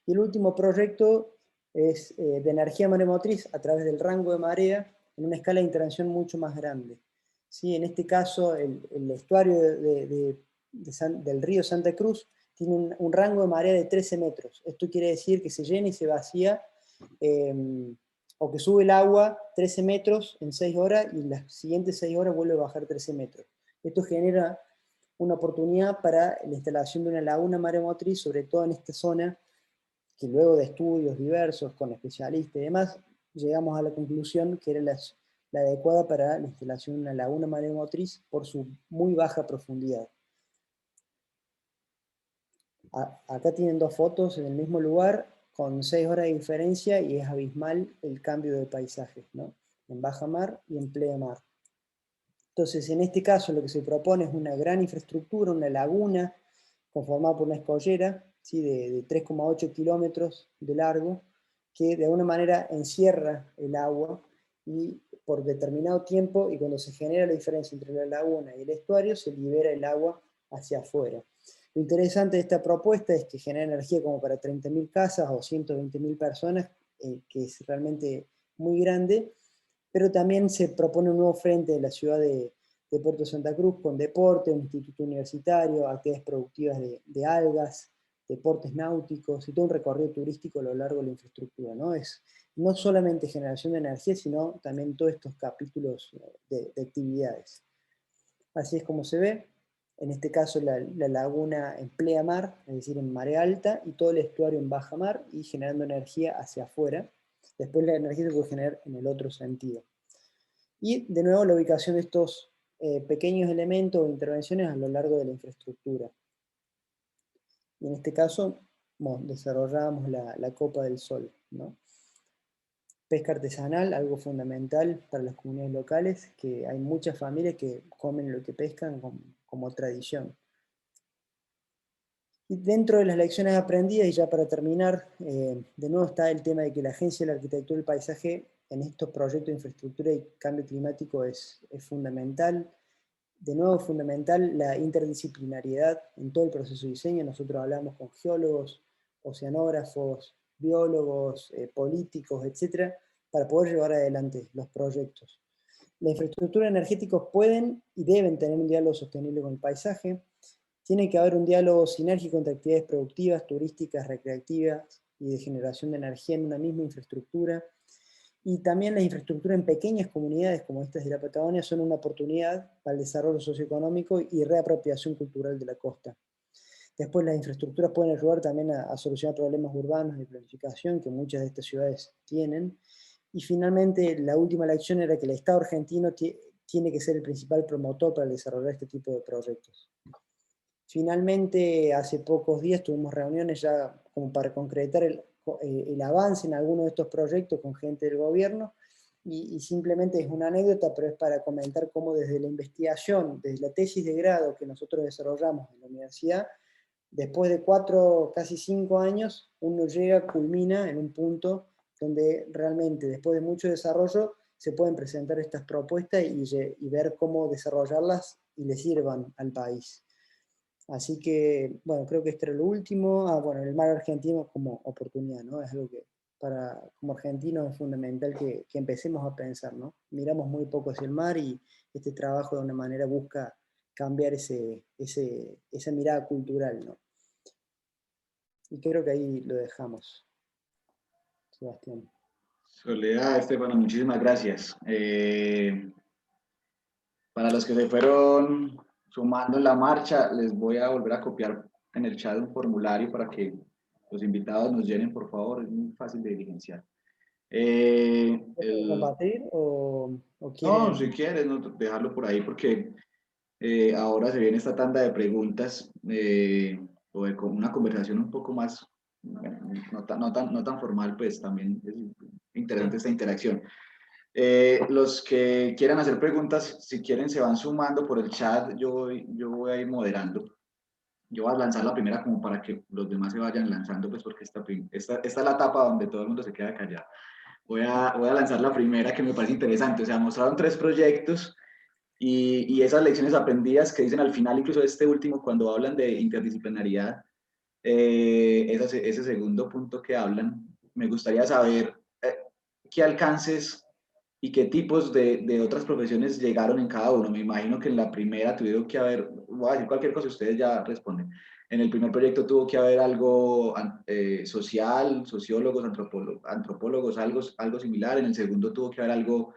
Y el último proyecto es de energía maremotriz a través del rango de marea, en una escala de intervención mucho más grande. ¿Sí? En este caso, el estuario del río Santa Cruz tiene un rango de marea de 13 metros. Esto quiere decir que se llena y se vacía, o que sube el agua 13 metros en 6 horas, y las siguientes 6 horas vuelve a bajar 13 metros. Esto genera una oportunidad para la instalación de una laguna maremotriz, sobre todo en esta zona, que luego de estudios diversos con especialistas y demás, llegamos a la conclusión que era la adecuada para la instalación de una laguna maremotriz por su muy baja profundidad. Acá tienen dos fotos en el mismo lugar, con 6 horas de diferencia, y es abismal el cambio de paisaje, ¿no? En baja mar y en plena mar. Entonces, en este caso, lo que se propone es una gran infraestructura, una laguna, conformada por una escollera, ¿sí? de 3,8 kilómetros de largo, que de alguna manera encierra el agua, y por determinado tiempo, y cuando se genera la diferencia entre la laguna y el estuario, se libera el agua hacia afuera. Lo interesante de esta propuesta es que genera energía como para 30.000 casas o 120.000 personas, que es realmente muy grande, pero también se propone un nuevo frente de la ciudad de Puerto Santa Cruz, con deporte, un instituto universitario, actividades productivas de algas, deportes náuticos, y todo un recorrido turístico a lo largo de la infraestructura, ¿no? Es no solamente generación de energía, sino también todos estos capítulos de actividades. Así es como se ve. en este caso la laguna en pleamar, es decir, en marea alta, y todo el estuario en baja mar, y generando energía hacia afuera. Después la energía se puede generar en el otro sentido. Y de nuevo la ubicación de estos pequeños elementos o intervenciones a lo largo de la infraestructura. Y en este caso, bueno, desarrollamos la Copa del Sol, ¿no? Pesca artesanal, algo fundamental para las comunidades locales, que hay muchas familias que comen lo que pescan como tradición. Y dentro de las lecciones aprendidas, y ya para terminar, de nuevo está el tema de que la Agencia de la Arquitectura y el Paisaje en estos proyectos de infraestructura y cambio climático es fundamental. De nuevo, fundamental la interdisciplinariedad en todo el proceso de diseño. Nosotros hablamos con geólogos, oceanógrafos, biólogos, políticos, etcétera, para poder llevar adelante los proyectos. Las infraestructuras energéticas pueden y deben tener un diálogo sostenible con el paisaje. Tiene que haber un diálogo sinérgico entre actividades productivas, turísticas, recreativas y de generación de energía en una misma infraestructura. Y también las infraestructuras en pequeñas comunidades como estas de la Patagonia son una oportunidad para el desarrollo socioeconómico y reapropiación cultural de la costa. Después las infraestructuras pueden ayudar también a solucionar problemas urbanos de planificación que muchas de estas ciudades tienen. Y finalmente la última lección era que el Estado argentino tiene que ser el principal promotor para desarrollar este tipo de proyectos. Finalmente, hace pocos días tuvimos reuniones ya como para concretar el avance en algunos de estos proyectos con gente del gobierno, y simplemente es una anécdota, pero es para comentar cómo desde la investigación, desde la tesis de grado que nosotros desarrollamos en la universidad, después de 4, casi 5 años, uno llega, culmina en un punto donde realmente, después de mucho desarrollo, se pueden presentar estas propuestas y ver cómo desarrollarlas y le sirvan al país. Así que, bueno, creo que esto era lo último. Bueno, el mar argentino como oportunidad, ¿no? Es algo que como argentinos es fundamental que empecemos a pensar, ¿no? Miramos muy poco hacia el mar y este trabajo de una manera busca cambiar esa mirada cultural, ¿no? Y creo que ahí lo dejamos, Sebastián. Soledad, Estefano, muchísimas gracias. Para los que se fueron sumando en la marcha, les voy a volver a copiar en el chat un formulario para que los invitados nos llenen, por favor, es muy fácil de diligenciar. ¿Compartir o No, quieren? si quieres, no, dejarlo por ahí porque ahora se viene esta tanda de preguntas o de una conversación un poco más, bueno, no tan formal, pues también es interesante esta interacción. Los que quieran hacer preguntas, si quieren, se van sumando por el chat, yo voy a ir moderando. Yo voy a lanzar la primera como para que los demás se vayan lanzando, pues porque esta es la etapa donde todo el mundo se queda callado. Voy a lanzar la primera que me parece interesante. O sea, mostraron 3 proyectos y esas lecciones aprendidas que dicen al final, incluso este último, cuando hablan de interdisciplinaridad, ese segundo punto que hablan, me gustaría saber qué alcances y qué tipos de otras profesiones llegaron en cada uno. Me imagino que en la primera tuvieron que haber, voy a decir cualquier cosa, ustedes ya responden. En el primer proyecto tuvo que haber algo social, sociólogos, antropólogos, algo similar. En el segundo tuvo que haber algo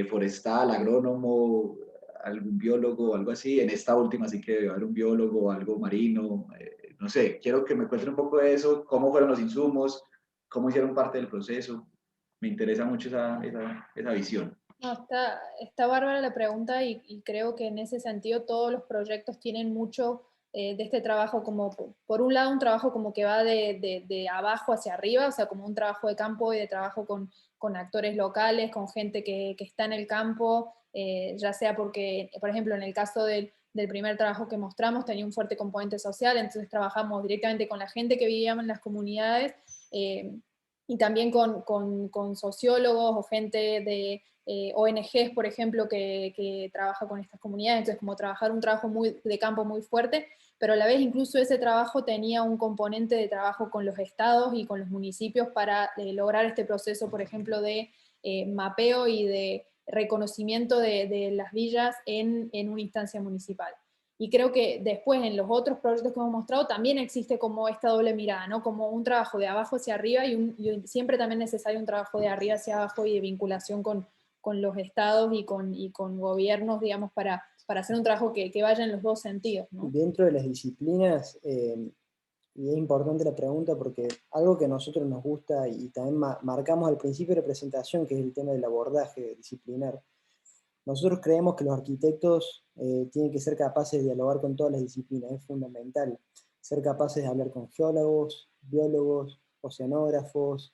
forestal, agrónomo, algún biólogo, algo así. En esta última sí que debe haber un biólogo, algo marino. No sé, quiero que me cuenten un poco de eso, cómo fueron los insumos, cómo hicieron parte del proceso. Me interesa mucho esa visión. No, está bárbara la pregunta y creo que en ese sentido todos los proyectos tienen mucho de este trabajo como, por un lado, un trabajo como que va de abajo hacia arriba, o sea, como un trabajo de campo y de trabajo con actores locales, con gente que está en el campo, ya sea porque, por ejemplo, en el caso del primer trabajo que mostramos tenía un fuerte componente social, entonces trabajamos directamente con la gente que vivía en las comunidades, y también con sociólogos o gente de ONGs, por ejemplo, que trabaja con estas comunidades, entonces como trabajar un trabajo de campo muy fuerte, pero a la vez incluso ese trabajo tenía un componente de trabajo con los estados y con los municipios para lograr este proceso, por ejemplo, de mapeo y de reconocimiento de las villas en una instancia municipal. Y creo que después en los otros proyectos que hemos mostrado también existe como esta doble mirada, ¿no? Como un trabajo de abajo hacia arriba y siempre también necesario un trabajo de arriba hacia abajo y de vinculación con los estados y con gobiernos, digamos, para hacer un trabajo que vaya en los dos sentidos, ¿no? Dentro de las disciplinas, y es importante la pregunta porque algo que a nosotros nos gusta y también marcamos al principio de la presentación, que es el tema del abordaje disciplinar. Nosotros creemos que los arquitectos tienen que ser capaces de dialogar con todas las disciplinas, es fundamental ser capaces de hablar con geólogos, biólogos, oceanógrafos,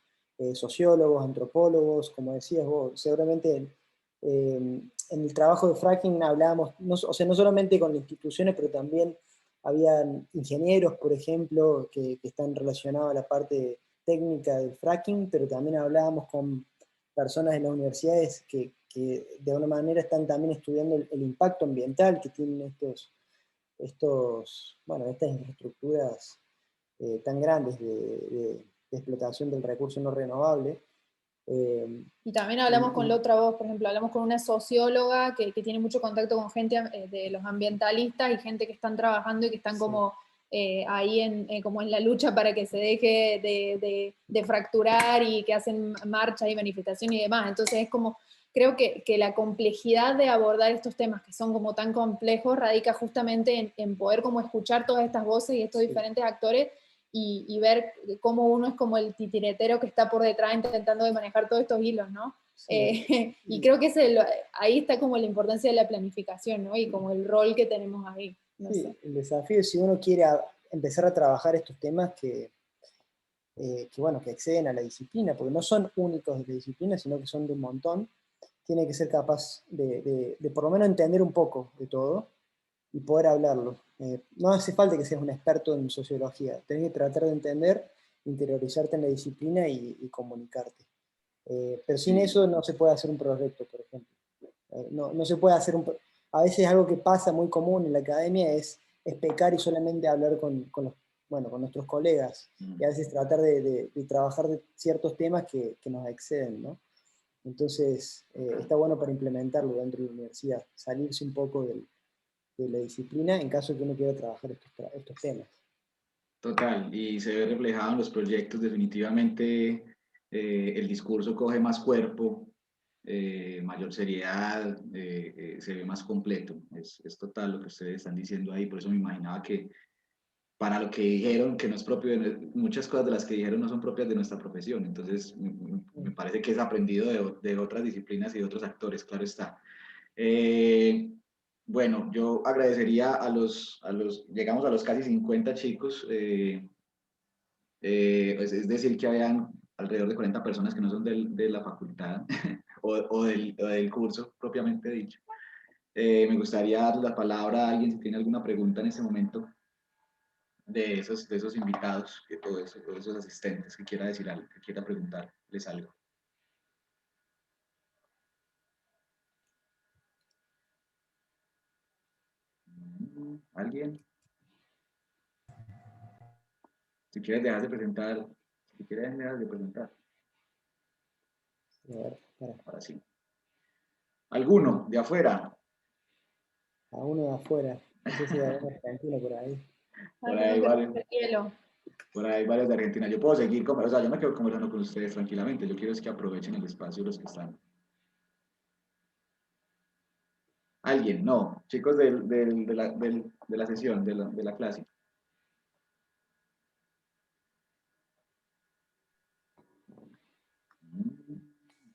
sociólogos, antropólogos, como decías vos, seguramente en el trabajo de fracking hablábamos, no solamente con instituciones, pero también habían ingenieros, por ejemplo, que están relacionados a la parte técnica del fracking, pero también hablábamos con personas en las universidades que de alguna manera están también estudiando el impacto ambiental que tienen estas infraestructuras tan grandes de explotación del recurso no renovable. Y también hablamos con la otra voz, por ejemplo, hablamos con una socióloga que tiene mucho contacto con gente de los ambientalistas y gente que están trabajando y que están como ahí como en la lucha para que se deje de fracturar y que hacen marchas y manifestaciones y demás. Entonces es como, creo que la complejidad de abordar estos temas que son como tan complejos radica justamente en poder como escuchar todas estas voces y estos diferentes actores y ver cómo uno es como el titiretero que está por detrás intentando de manejar todos estos hilos, ¿no? Sí. Y creo que ahí está como la importancia de la planificación, ¿no? Y como el rol que tenemos ahí. No sé. El desafío es si uno quiere empezar a trabajar estos temas que exceden a la disciplina, porque no son únicos de la disciplina, sino que son de un montón, tiene que ser capaz de por lo menos entender un poco de todo y poder hablarlo. No hace falta que seas un experto en sociología, tenés que tratar de entender, interiorizarte en la disciplina y comunicarte. Pero sin eso no se puede hacer un proyecto, por ejemplo. No se puede hacer a veces algo que pasa muy común en la academia es pecar y solamente hablar con nuestros colegas, y a veces tratar de trabajar de ciertos temas que nos exceden, ¿no? Entonces, está bueno para implementarlo dentro de la universidad, salirse un poco de la disciplina en caso de que uno quiera trabajar estos temas. Total, y se ve reflejado en los proyectos definitivamente. El discurso coge más cuerpo, mayor seriedad, se ve más completo. Es total lo que ustedes están diciendo ahí, por eso me imaginaba que para lo que dijeron, que no es propio muchas cosas de las que dijeron no son propias de nuestra profesión, entonces me parece que es aprendido de otras disciplinas y de otros actores, claro está. Bueno, yo agradecería llegamos a los casi 50 chicos, pues es decir que habían alrededor de 40 personas que no son de la facultad o del curso propiamente dicho. Me gustaría dar la palabra a alguien si tiene alguna pregunta en este momento de esos invitados, o esos asistentes que quiera decir algo, que quiera preguntarles algo. ¿Alguien? Si quieres dejar de presentar, si quieres dejar de presentar. Ahora sí. ¿Alguno de afuera? A uno de afuera, no sé si hay alguna argentina por ahí. Por ahí varios de Argentina. Yo puedo seguir, o sea, yo me quedo conversando con ustedes tranquilamente. Yo quiero es que aprovechen el espacio los que están. ¿Alguien? No. Chicos de la sesión, de la clase.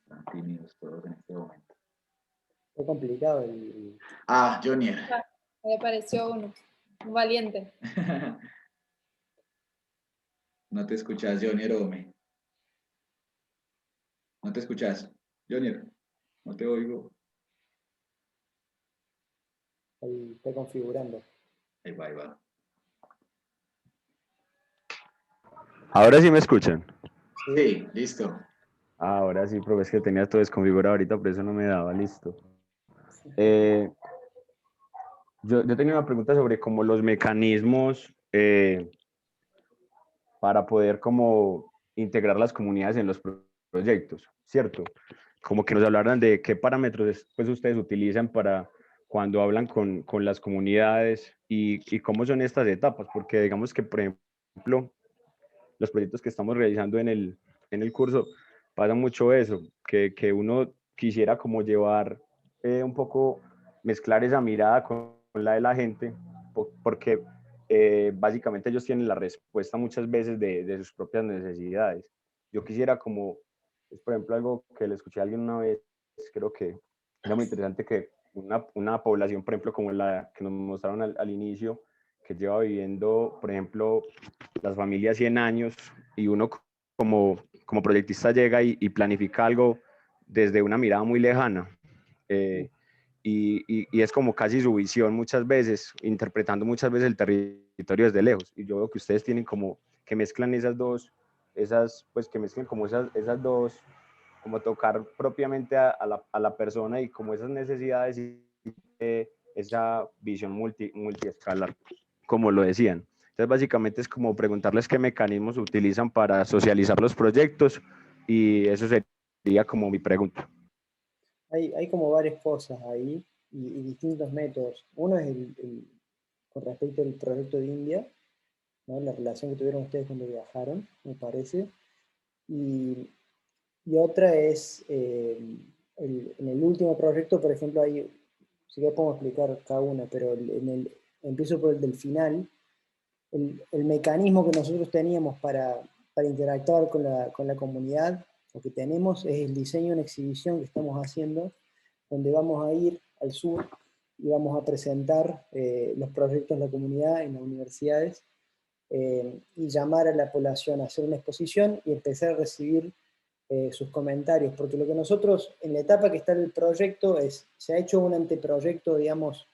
Están tímidos todos en este momento. Fue complicado Jonier. Me pareció un valiente. No te escuchas, Jonier Ome. No te escuchas, Jonier. No te oigo. Ahí está configurando. Ahí va, ahí va. Ahora sí me escuchan. Sí, listo. Ahora sí, profe, es que tenía todo desconfigurado ahorita, por eso no me daba, listo. Yo tenía una pregunta sobre como los mecanismos para poder como integrar las comunidades en los proyectos, ¿cierto? Como que nos hablaran de qué parámetros pues, ustedes utilizan para cuando hablan con las comunidades y cómo son estas etapas, porque digamos que, por ejemplo, los proyectos que estamos realizando en el curso, pasa mucho eso, que uno quisiera como llevar un poco, mezclar esa mirada con la de la gente, porque básicamente ellos tienen la respuesta muchas veces de sus propias necesidades. Yo quisiera como, es por ejemplo algo que le escuché a alguien una vez, creo que era muy interesante, que una población, por ejemplo, como la que nos mostraron al inicio, que lleva viviendo, por ejemplo, las familias 100 años, y uno como proyectista llega y planifica algo desde una mirada muy lejana. Y es como casi su visión muchas veces, interpretando muchas veces el territorio desde lejos. Y yo veo que ustedes tienen como que mezclan pues que mezclan como esas dos, como tocar propiamente a la persona y como esas necesidades y esa visión multiescalar, como lo decían. Entonces, básicamente es como preguntarles qué mecanismos utilizan para socializar los proyectos, y eso sería como mi pregunta. Hay como varias cosas ahí y distintos métodos. Uno es con respecto al proyecto de India, ¿no? La relación que tuvieron ustedes cuando viajaron, me parece. Y otra es, en el último proyecto, por ejemplo, hay, si que podemos explicar cada una, pero empiezo por el del final. El mecanismo que nosotros teníamos para interactuar con la comunidad, lo que tenemos es el diseño de una exhibición que estamos haciendo, donde vamos a ir al sur y vamos a presentar los proyectos de la comunidad en las universidades, y llamar a la población a hacer una exposición y empezar a recibir sus comentarios, porque lo que nosotros, en la etapa que está el proyecto, se ha hecho un anteproyecto, digamos,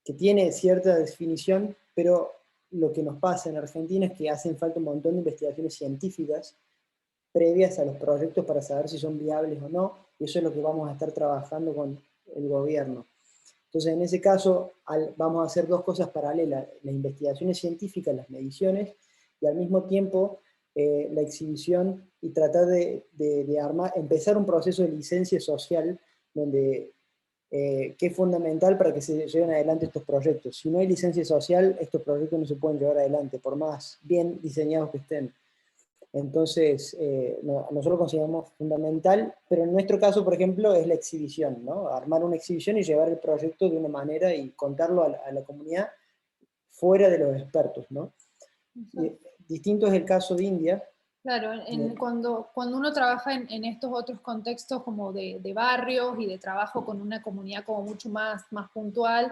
que tiene cierta definición, pero lo que nos pasa en Argentina es que hacen falta un montón de investigaciones científicas previas a los proyectos para saber si son viables o no, y eso es lo que vamos a estar trabajando con el gobierno. Entonces, en ese caso, vamos a hacer dos cosas paralelas: las investigaciones científicas, las mediciones, y al mismo tiempo la exhibición, y tratar de empezar un proceso de licencia social, donde, que es fundamental para que se lleven adelante estos proyectos. Si no hay licencia social, estos proyectos no se pueden llevar adelante, por más bien diseñados que estén. Entonces, nosotros lo consideramos fundamental, pero en nuestro caso, por ejemplo, es la exhibición, ¿no? Armar una exhibición y llevar el proyecto de una manera y contarlo a la comunidad fuera de los expertos, ¿no? Distinto es el caso de India. Claro, cuando uno trabaja en estos otros contextos como de barrios y de trabajo con una comunidad como mucho más puntual,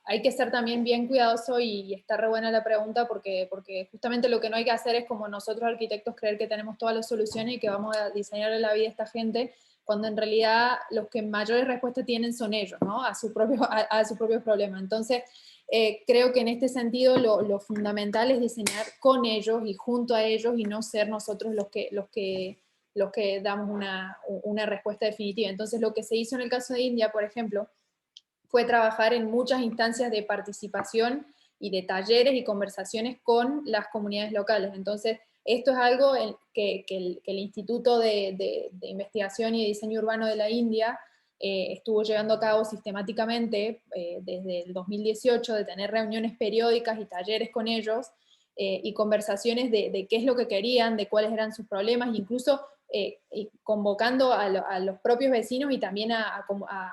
hay que ser también bien cuidadoso, y está re buena la pregunta, porque justamente lo que no hay que hacer es, como nosotros arquitectos, creer que tenemos todas las soluciones y que vamos a diseñarle la vida a esta gente, cuando en realidad los que mayores respuestas tienen son ellos, ¿no? A sus propios problemas. Entonces, creo que en este sentido lo fundamental es diseñar con ellos y junto a ellos, y no ser nosotros los que damos una respuesta definitiva. Entonces, lo que se hizo en el caso de India, por ejemplo, fue trabajar en muchas instancias de participación y de talleres y conversaciones con las comunidades locales. Entonces, esto es algo que el Instituto de Investigación y de Diseño Urbano de la India estuvo llevando a cabo sistemáticamente desde el 2018, de tener reuniones periódicas y talleres con ellos, y conversaciones de qué es lo que querían, de cuáles eran sus problemas, incluso convocando a los propios vecinos y también a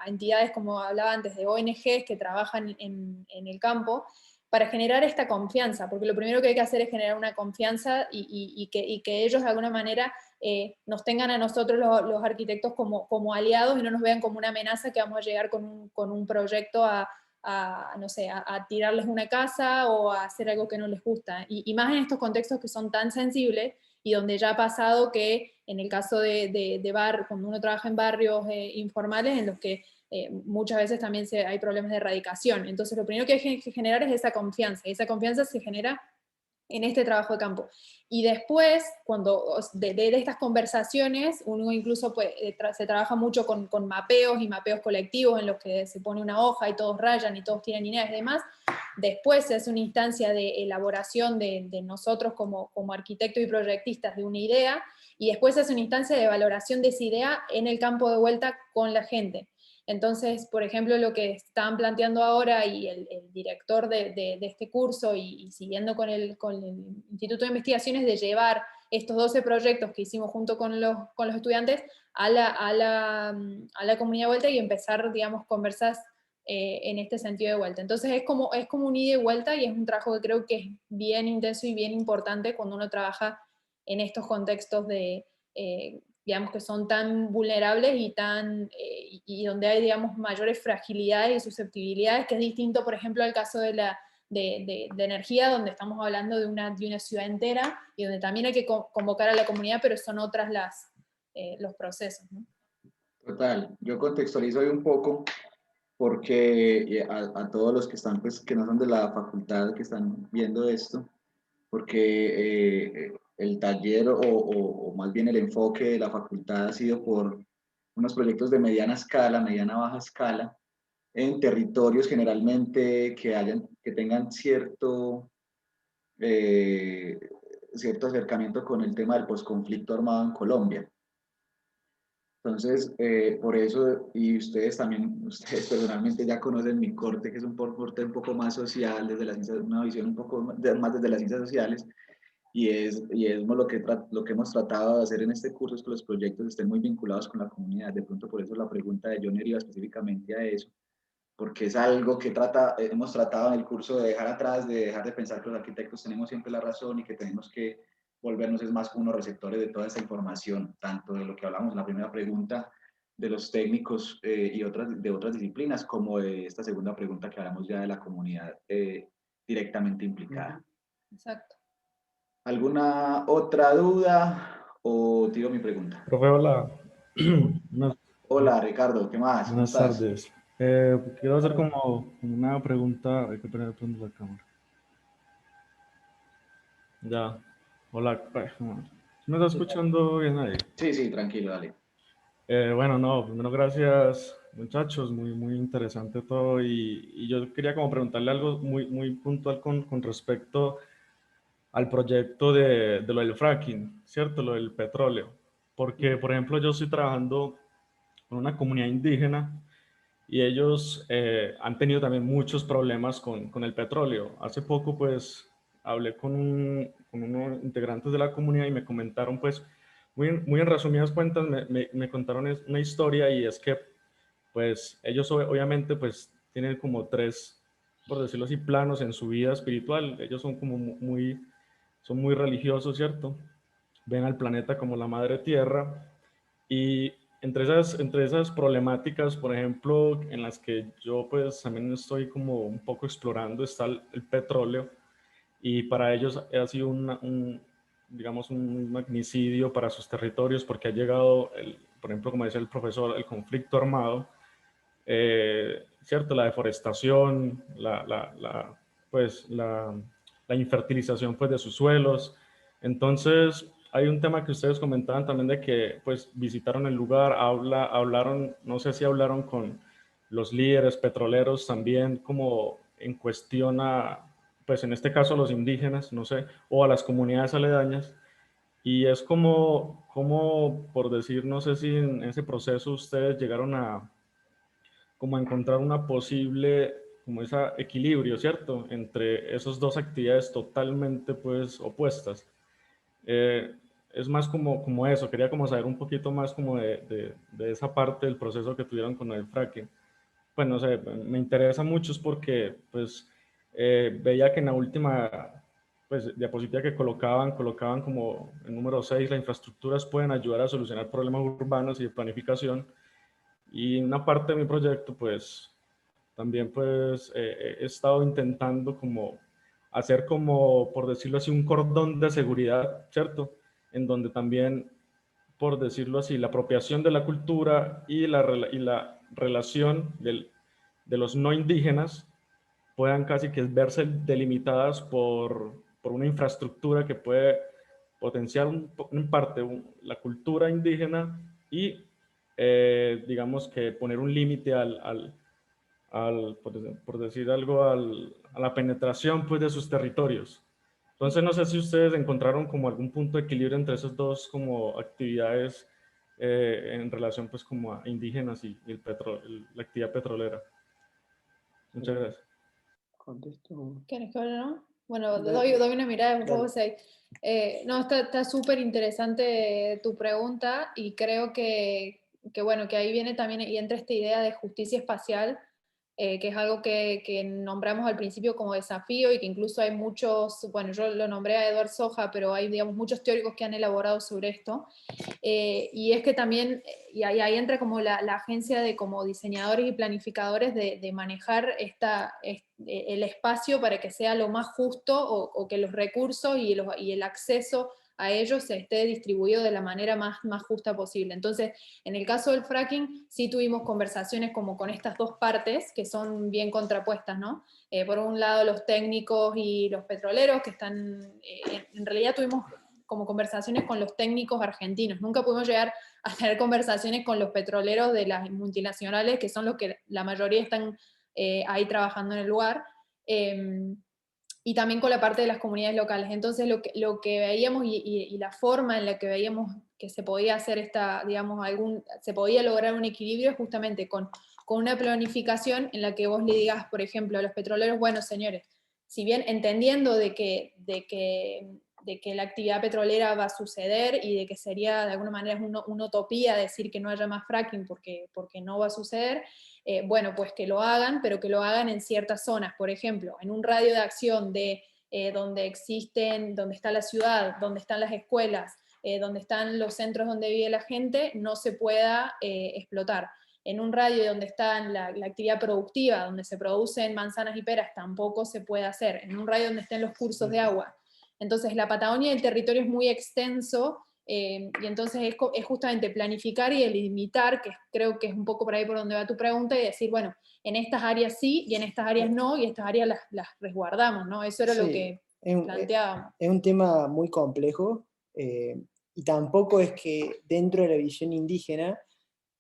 entidades, como hablaba antes, de ONGs que trabajan en el campo, para generar esta confianza, porque lo primero que hay que hacer es generar una confianza, y que ellos de alguna manera nos tengan a nosotros los arquitectos como aliados, y no nos vean como una amenaza que vamos a llegar con un proyecto no sé, a tirarles una casa o a hacer algo que no les gusta. Y más en estos contextos que son tan sensibles, y donde ya ha pasado que en el caso cuando uno trabaja en barrios informales, en los que muchas veces también hay problemas de erradicación. Entonces, lo primero que hay que generar es esa confianza, y esa confianza se genera en este trabajo de campo. Y después, cuando de estas conversaciones, uno incluso se trabaja mucho con mapeos y mapeos colectivos, en los que se pone una hoja y todos rayan y todos tienen ideas y demás. Después se hace una instancia de elaboración de nosotros como arquitectos y proyectistas de una idea, y después se hace una instancia de valoración de esa idea en el campo de vuelta con la gente. Entonces, por ejemplo, lo que estaban planteando ahora, y el director de este curso, y siguiendo con el Instituto de Investigaciones, de llevar estos 12 proyectos que hicimos junto con los estudiantes a la comunidad de vuelta y empezar, digamos, conversas en este sentido de vuelta. Entonces es como un ida y vuelta, y es un trabajo que creo que es bien intenso y bien importante cuando uno trabaja en estos contextos de, digamos, que son tan vulnerables y donde hay, digamos, mayores fragilidades y susceptibilidades, que es distinto, por ejemplo, al caso de energía, donde estamos hablando de una ciudad entera y donde también hay que convocar a la comunidad, pero son otras los procesos, ¿no? Total, yo contextualizo hoy un poco porque a todos los que están, pues, que no son de la facultad, que están viendo esto, porque el taller o más bien el enfoque de la facultad ha sido por unos proyectos de mediana escala, mediana-baja escala, en territorios generalmente que tengan eh, cierto acercamiento con el tema del posconflicto armado en Colombia. Entonces, por eso, y ustedes también, ustedes personalmente ya conocen mi corte, que es un corte un poco más social, desde la ciencia, una visión un poco más desde las ciencias sociales, y es lo que hemos tratado de hacer en este curso, es que los proyectos estén muy vinculados con la comunidad. De pronto, por eso la pregunta de Johnny iba específicamente a eso, porque es algo que hemos tratado en el curso de dejar atrás, de dejar de pensar que los arquitectos tenemos siempre la razón y que tenemos que volvernos es más unos receptores de toda esa información, tanto de lo que hablamos en la primera pregunta de los técnicos y de otras disciplinas, como de esta segunda pregunta que hablamos ya de la comunidad directamente implicada. Exacto. ¿Alguna otra duda o tiro mi pregunta? Profe, hola. Buenas, Hola Ricardo, ¿qué más? ¿Cómo buenas estás? tardes. Quiero hacer como una pregunta. Hay que poner prendo la cámara. Ya. Hola. ¿Me está escuchando bien ahí? Sí, sí, tranquilo, dale. Bueno, no, primero gracias, muchachos. Muy, muy interesante todo. Y yo quería como preguntarle algo muy, muy puntual con respecto al proyecto de lo del fracking, ¿cierto? Lo del petróleo. Porque, por ejemplo, yo estoy trabajando con una comunidad indígena y ellos han tenido también muchos problemas con el petróleo. Hace poco, pues, hablé con unos integrantes de la comunidad y me comentaron, pues, muy en resumidas cuentas, me contaron una historia, y es que, pues, ellos obviamente, pues, tienen como tres, por decirlo así, planos en su vida espiritual. Ellos son como son muy religiosos, ¿cierto? Ven al planeta como la madre tierra, y entre esas problemáticas, por ejemplo, en las que yo pues también estoy como un poco explorando, está el petróleo, y para ellos ha sido digamos, un magnicidio para sus territorios, porque ha llegado, por ejemplo, como decía el profesor, el conflicto armado, ¿cierto? La deforestación, pues, la infertilización, pues, de sus suelos. Entonces, hay un tema que ustedes comentaban también, de que, pues, visitaron el lugar, hablaron, no sé si hablaron con los líderes petroleros también, como en cuestión pues, en este caso a los indígenas, no sé, o a las comunidades aledañas. Y es como, por decir, no sé si en ese proceso ustedes llegaron como encontrar una posible, como ese equilibrio, ¿cierto? Entre esas dos actividades totalmente, pues, opuestas. Eh, es más como eso, quería como saber un poquito más como de esa parte del proceso que tuvieron con el fracking. Pues no sé, me interesa mucho, es porque, pues, veía que en la última, pues, diapositiva que colocaban como el número 6, las infraestructuras pueden ayudar a solucionar problemas urbanos y de planificación. Y una parte de mi proyecto, pues, también, pues, he estado intentando como hacer, como, por decirlo así, un cordón de seguridad, ¿cierto? En donde también, por decirlo así, la apropiación de la cultura y la relación de los no indígenas puedan casi que verse delimitadas por una infraestructura que puede potenciar en parte la cultura indígena y, digamos, que poner un límite por decir algo, a la penetración, pues, de sus territorios. Entonces, no sé si ustedes encontraron como algún punto de equilibrio entre esas dos como actividades, en relación, pues, como a indígenas y la actividad petrolera. Muchas gracias. Contesto. ¿Quieres que hable, no? Bueno, doy una mirada, por favor, Dale. no, está súper interesante tu pregunta y creo bueno, que ahí viene también y entra esta idea de justicia espacial, que es algo que nombramos al principio como desafío y que incluso hay muchos, bueno, yo lo nombré a Edward Soja, pero hay, digamos, muchos teóricos que han elaborado sobre esto. Y es que también, y ahí entra como la agencia de como diseñadores y planificadores de manejar el espacio para que sea lo más justo o que los recursos y el acceso a ellos se esté distribuido de la manera más justa posible. Entonces, en el caso del fracking, sí tuvimos conversaciones como con estas dos partes que son bien contrapuestas, ¿no? Por un lado, los técnicos y los petroleros que están, en realidad tuvimos como conversaciones con los técnicos argentinos. Nunca pudimos llegar a tener conversaciones con los petroleros de las multinacionales, que son los que la mayoría están ahí trabajando en el lugar, y también con la parte de las comunidades locales. Entonces lo que veíamos y la forma en la que veíamos que se podía hacer digamos, se podía lograr un equilibrio justamente con una planificación en la que vos le digas, por ejemplo, a los petroleros, bueno, señores, si bien entendiendo de que la actividad petrolera va a suceder y de que sería de alguna manera una utopía decir que no haya más fracking porque no va a suceder, bueno, pues que lo hagan, pero que lo hagan en ciertas zonas, por ejemplo, en un radio de acción de donde está la ciudad, donde están las escuelas, donde están los centros donde vive la gente, no se pueda explotar. En un radio donde está la actividad productiva, donde se producen manzanas y peras, tampoco se puede hacer. En un radio donde estén los cursos de agua. Entonces, la Patagonia y el territorio es muy extenso, y entonces es justamente planificar y delimitar, que creo que es un poco por ahí por donde va tu pregunta, y decir, bueno, en estas áreas sí, y en estas áreas no, y estas áreas las resguardamos, ¿no? Eso era lo que planteábamos. Es un tema muy complejo, y tampoco es que dentro de la visión indígena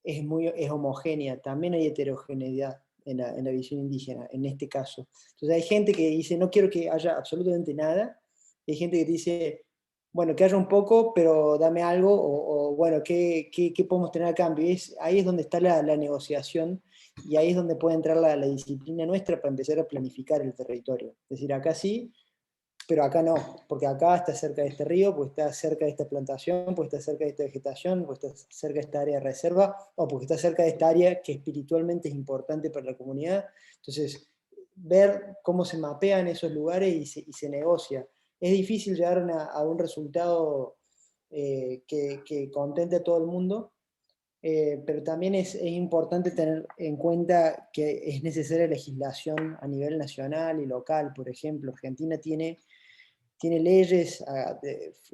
es homogénea, también hay heterogeneidad en la visión indígena, en este caso. Entonces hay gente que dice, no quiero que haya absolutamente nada, y hay gente que dice, bueno, que haya un poco, pero dame algo, o bueno, ¿qué podemos tener a cambio? Ahí es donde está la negociación, y ahí es donde puede entrar la disciplina nuestra para empezar a planificar el territorio. Es decir, acá sí, pero acá no, porque acá está cerca de este río, porque está cerca de esta plantación, porque está cerca de esta vegetación, porque está cerca de esta área de reserva, o porque está cerca de esta área que espiritualmente es importante para la comunidad. Entonces, ver cómo se mapean esos lugares y se negocia. Es difícil llegar a un resultado que contente a todo el mundo, pero también es importante tener en cuenta que es necesaria legislación a nivel nacional y local. Por ejemplo, Argentina tiene leyes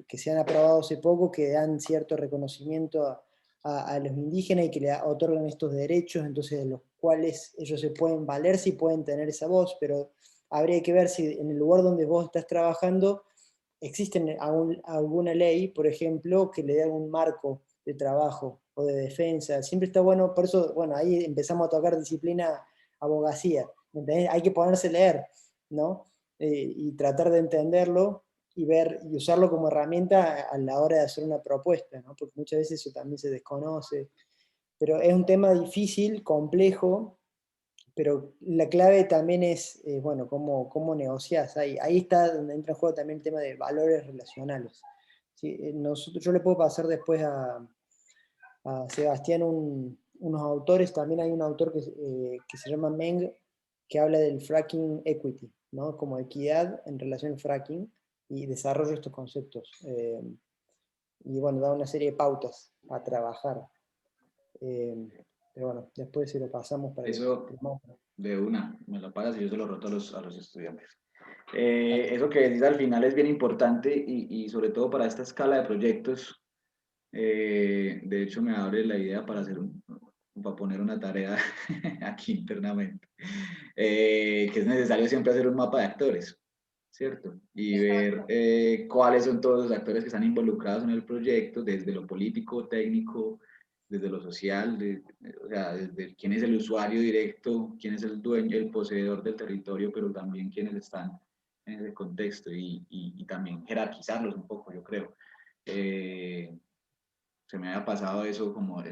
que se han aprobado hace poco que dan cierto reconocimiento a los indígenas y que le otorgan estos derechos, entonces de los cuales ellos se pueden valer si pueden tener esa voz, pero habría que ver si en el lugar donde vos estás trabajando existe alguna ley, por ejemplo, que le dé algún marco de trabajo o de defensa. Siempre está bueno, por eso, bueno, ahí empezamos a tocar disciplina abogacía, ¿entendés? Hay que ponerse a leer, ¿no? Y tratar de entenderlo y ver y usarlo como herramienta a la hora de hacer una propuesta, ¿no? Porque muchas veces eso también se desconoce. Pero es un tema difícil, complejo, pero la clave también es, bueno, cómo negociás. Ahí está donde entra en juego también el tema de valores relacionales. ¿Sí? Yo le puedo pasar después a Sebastián unos autores, también hay un autor que se llama Meng, que habla del fracking equity, ¿no? Como equidad en relación al fracking, y desarrolla estos conceptos. Y bueno, da una serie de pautas a trabajar. Pero bueno, después se lo pasamos para Eso que... de una, me lo pagas y yo se lo roto a los estudiantes. Eso que decís al final es bien importante y sobre todo para esta escala de proyectos. De hecho, me abre la idea para para poner una tarea aquí internamente, que es necesario siempre hacer un mapa de actores, ¿cierto? Y ver cuáles son todos los actores que están involucrados en el proyecto, desde lo político, técnico, desde lo social, o sea, desde quién es el usuario directo, quién es el dueño, el poseedor del territorio, pero también quiénes están en ese contexto y también jerarquizarlos un poco, yo creo. Se me había pasado eso como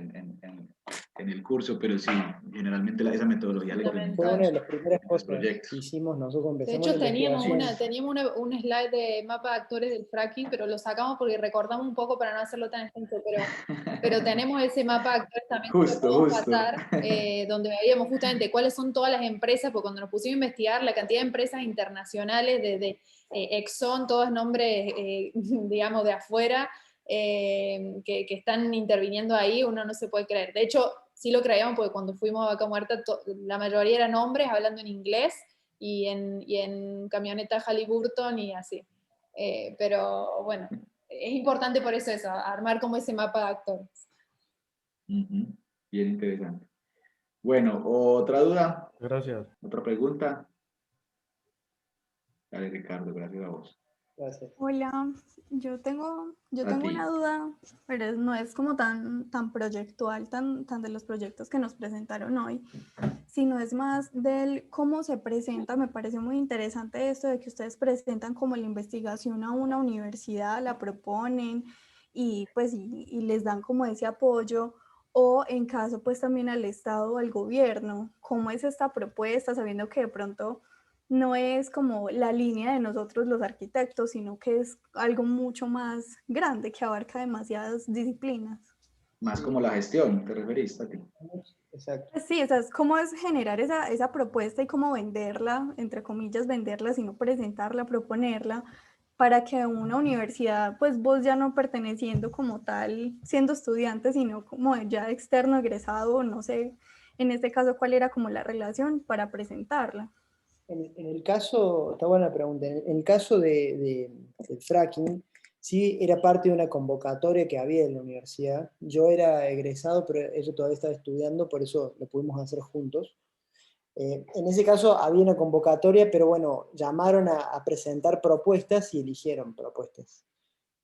en el curso, pero sí, generalmente esa metodología la Fundamental. Fue una de las implementamos primeras en los cosas proyectos. que hicimos, nosotros De empezamos hecho, la investigación. teníamos un slide de mapa de actores del fracking, pero lo sacamos porque recortamos un poco para no hacerlo tan extenso, pero tenemos ese mapa de actores también que lo Justo, podemos justo. pasar, donde veíamos justamente cuáles son todas las empresas, porque cuando nos pusimos a investigar la cantidad de empresas internacionales, desde Exxon, todos nombres, digamos, de afuera, que están interviniendo ahí, uno no se puede creer. De hecho, sí lo creíamos porque cuando fuimos a Vaca Muerta, la mayoría eran hombres hablando en inglés, y en camioneta Halliburton y así. Pero bueno, es importante por eso, armar como ese mapa de actores. Bien interesante. Bueno, ¿otra duda? Gracias. ¿Otra pregunta? Dale, Ricardo, gracias a vos. Gracias. Hola, yo tengo A ti. una duda, pero no es como tan proyectual, tan de los proyectos que nos presentaron hoy, sino es más del cómo se presenta. Me parece muy interesante esto de que ustedes presentan como la investigación a una universidad, la proponen y pues y les dan como ese apoyo, o en caso pues también al Estado o al gobierno. ¿Cómo es esta propuesta, sabiendo que de pronto no es como la línea de nosotros los arquitectos, sino que es algo mucho más grande que abarca demasiadas disciplinas? Más como la gestión, ¿te referiste a ti? Exacto. Pues sí, o sea, es cómo es generar esa propuesta y cómo venderla, entre comillas, venderla, sino presentarla, proponerla, para que una universidad, pues vos ya no perteneciendo como tal, siendo estudiante, sino como ya externo, egresado, no sé, en este caso, cuál era como la relación para presentarla. En el caso, está buena la pregunta, en el caso del fracking, sí era parte de una convocatoria que había en la universidad. Yo era egresado, pero ella todavía estaba estudiando, por eso lo pudimos hacer juntos. En ese caso había una convocatoria, pero bueno, llamaron a presentar propuestas y eligieron propuestas.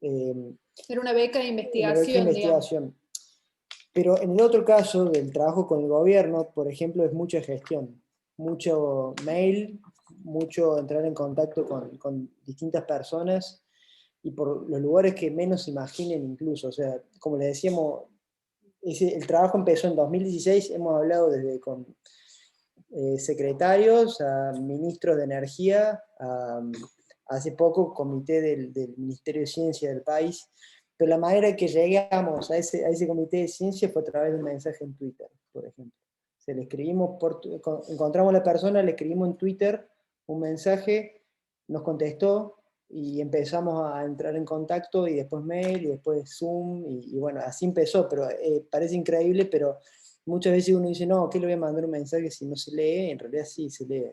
Era una beca de Una investigación, beca de investigación. Pero en el otro caso del trabajo con el gobierno, por ejemplo, es mucha gestión, mucho mail, mucho entrar en contacto con distintas personas y por los lugares que menos se imaginen incluso. O sea, como le decíamos, el trabajo empezó en 2016, hemos hablado desde con secretarios a ministros de energía, hace poco comité del Ministerio de Ciencia del país, pero la manera que llegamos a ese comité de ciencia fue a través de un mensaje en Twitter, por ejemplo. Se le escribimos encontramos a la persona, le escribimos en Twitter un mensaje, nos contestó y empezamos a entrar en contacto y después mail y después Zoom y bueno, así empezó, pero parece increíble, pero muchas veces uno dice, no, ¿qué le voy a mandar un mensaje si no se lee? En realidad sí se lee.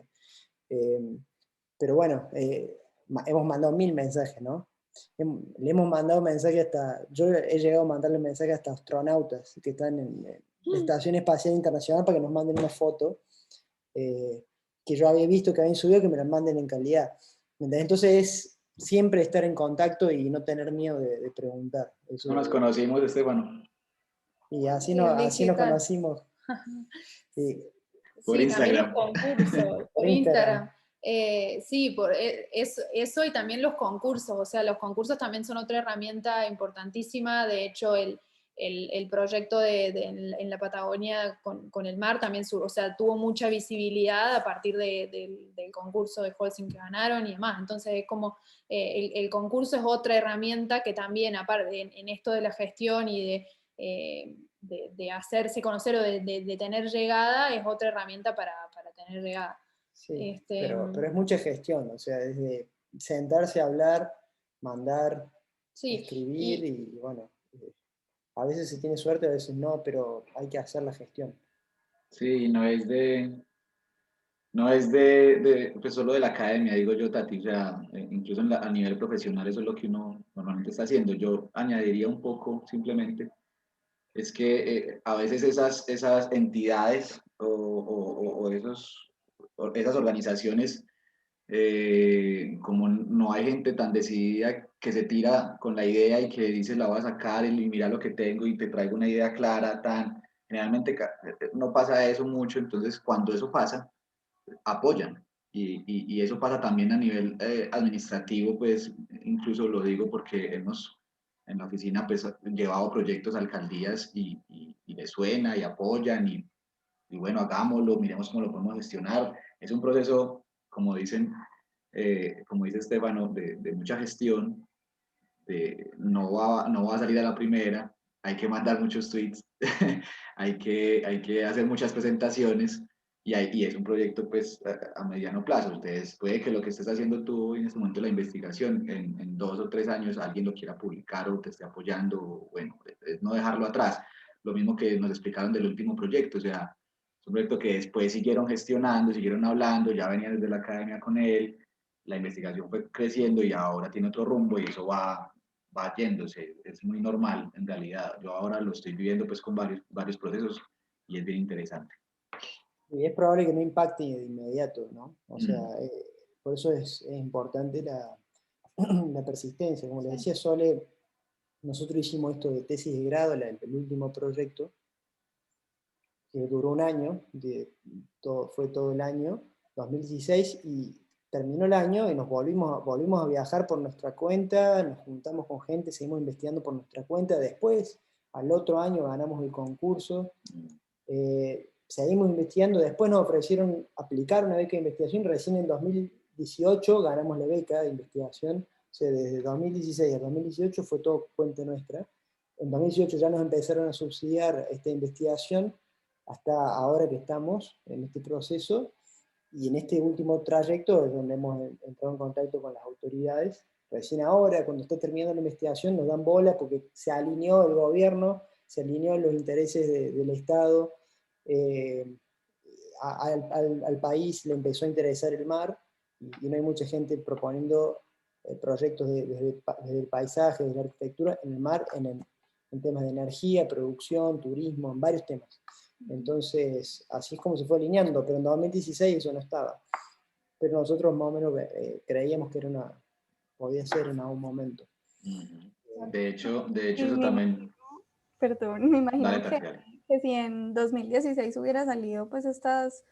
Pero bueno, hemos mandado 1000 mensajes, ¿no? Le hemos mandado mensajes yo he llegado a mandarle mensajes hasta astronautas que están en la Estación Espacial Internacional para que nos manden una foto que yo había visto que habían subido, que me la manden en calidad. Entonces es siempre estar en contacto y no tener miedo de preguntar. Eso, ¿Cómo nos conocimos, Estefano? y así así nos conocimos. Por Sí, Instagram. también los concursos, por Instagram. Sí, eso y también los concursos. O sea, los concursos también son otra herramienta importantísima. De hecho, el proyecto en la Patagonia con el mar también o sea, tuvo mucha visibilidad a partir del concurso de Holcim que ganaron y demás. Entonces, es como el concurso es otra herramienta que también, aparte en esto de la gestión y de hacerse conocer o de tener llegada, es otra herramienta para tener llegada. Sí, pero es mucha gestión, o sea, desde sentarse a hablar, mandar, sí, escribir y bueno, a veces se tiene suerte, a veces no, pero hay que hacer la gestión. Sí, no es pues solo de la academia, digo yo, Tati, o sea, incluso a nivel profesional eso es lo que uno normalmente está haciendo. Yo añadiría un poco simplemente, es que a veces esas entidades o esas organizaciones, como no hay gente tan decidida que se tira con la idea y que dice la voy a sacar y mira lo que tengo y te traigo una idea clara, generalmente no pasa eso mucho, entonces cuando eso pasa, apoyan. Y eso pasa también a nivel administrativo, pues incluso lo digo porque hemos en la oficina pues llevado proyectos a alcaldías y les suena y apoyan y bueno, hagámoslo, miremos cómo lo podemos gestionar. Es un proceso, como como dice Estefano, de mucha gestión, no va a salir a la primera, hay que mandar muchos tweets, hay que hacer muchas presentaciones y es un proyecto pues a mediano plazo. Ustedes, puede que lo que estés haciendo tú en este momento, la investigación, en 2 o 3 años alguien lo quiera publicar o te esté apoyando, bueno, es no dejarlo atrás. Lo mismo que nos explicaron del último proyecto, o sea, es un proyecto que después siguieron gestionando, siguieron hablando, ya venían desde la academia con él, la investigación fue creciendo y ahora tiene otro rumbo y eso va yéndose, es muy normal en realidad. Yo ahora lo estoy viviendo pues con varios procesos y es bien interesante. Y es probable que no impacte de inmediato, ¿no? O sea, por eso es importante la persistencia. Como le decía Sole, nosotros hicimos esto de tesis de grado, el último proyecto, que duró un año, fue todo el año, 2016, y terminó el año y nos volvimos a viajar por nuestra cuenta, nos juntamos con gente, seguimos investigando por nuestra cuenta. Después, al otro año ganamos el concurso, seguimos investigando, después nos ofrecieron aplicar una beca de investigación, recién en 2018 ganamos la beca de investigación, o sea, desde 2016 a 2018 fue todo cuenta nuestra. En 2018 ya nos empezaron a subsidiar esta investigación, hasta ahora que estamos en este proceso, y en este último trayecto es donde hemos entrado en contacto con las autoridades. Recién ahora, cuando está terminando la investigación, nos dan bola porque se alineó el gobierno, se alineó los intereses del Estado, al país le empezó a interesar el mar, y no hay mucha gente proponiendo proyectos desde el paisaje, desde la arquitectura, en el mar, en temas de energía, producción, turismo, en varios temas. Entonces, así es como se fue alineando, pero en 2016 eso no estaba. Pero nosotros más o menos creíamos que podía ser en algún momento. De hecho Y eso también... Perdón, me imagino Dale, Tatiana. que si en 2016 hubiera salido pues estas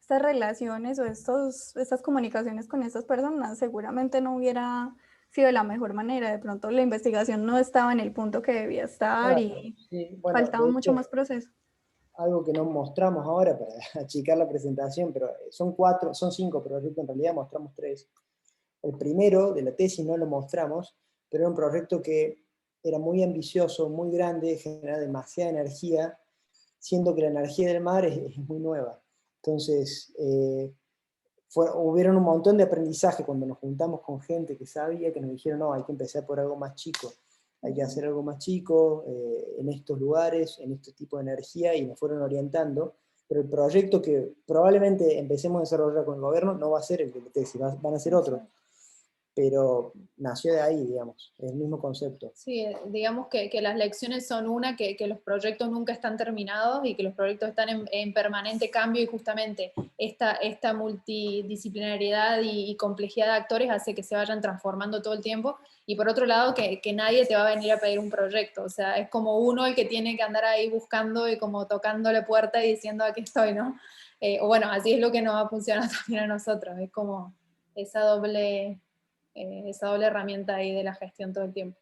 relaciones o estas comunicaciones con estas personas, seguramente no hubiera sido de la mejor manera. De pronto la investigación no estaba en el punto que debía estar, Claro, y sí, bueno, faltaba de mucho hecho, más proceso. algo que no mostramos ahora para achicar la presentación, pero son 5 proyectos, en realidad mostramos 3. El primero de la tesis no lo mostramos, pero era un proyecto que era muy ambicioso, muy grande, generaba demasiada energía, siendo que la energía del mar es muy nueva. Entonces, hubieron un montón de aprendizaje cuando nos juntamos con gente que sabía, que nos dijeron, no, hay que empezar por algo más chico, hay que hacer algo más chico en estos lugares, en este tipo de energía, y nos fueron orientando. Pero el proyecto que probablemente empecemos a desarrollar con el gobierno no va a ser el de la tesis, van a ser otros. Pero nació de ahí, digamos, el mismo concepto. Sí, digamos que las lecciones son que los proyectos nunca están terminados y que los proyectos están en permanente cambio, y justamente esta multidisciplinariedad y complejidad de actores hace que se vayan transformando todo el tiempo. Y por otro lado, que nadie te va a venir a pedir un proyecto, o sea, es como uno el que tiene que andar ahí buscando y como tocándole puerta y diciendo aquí estoy, ¿no? O bueno, así es lo que nos ha funcionado también a nosotros, es como esa doble herramienta ahí de la gestión todo el tiempo.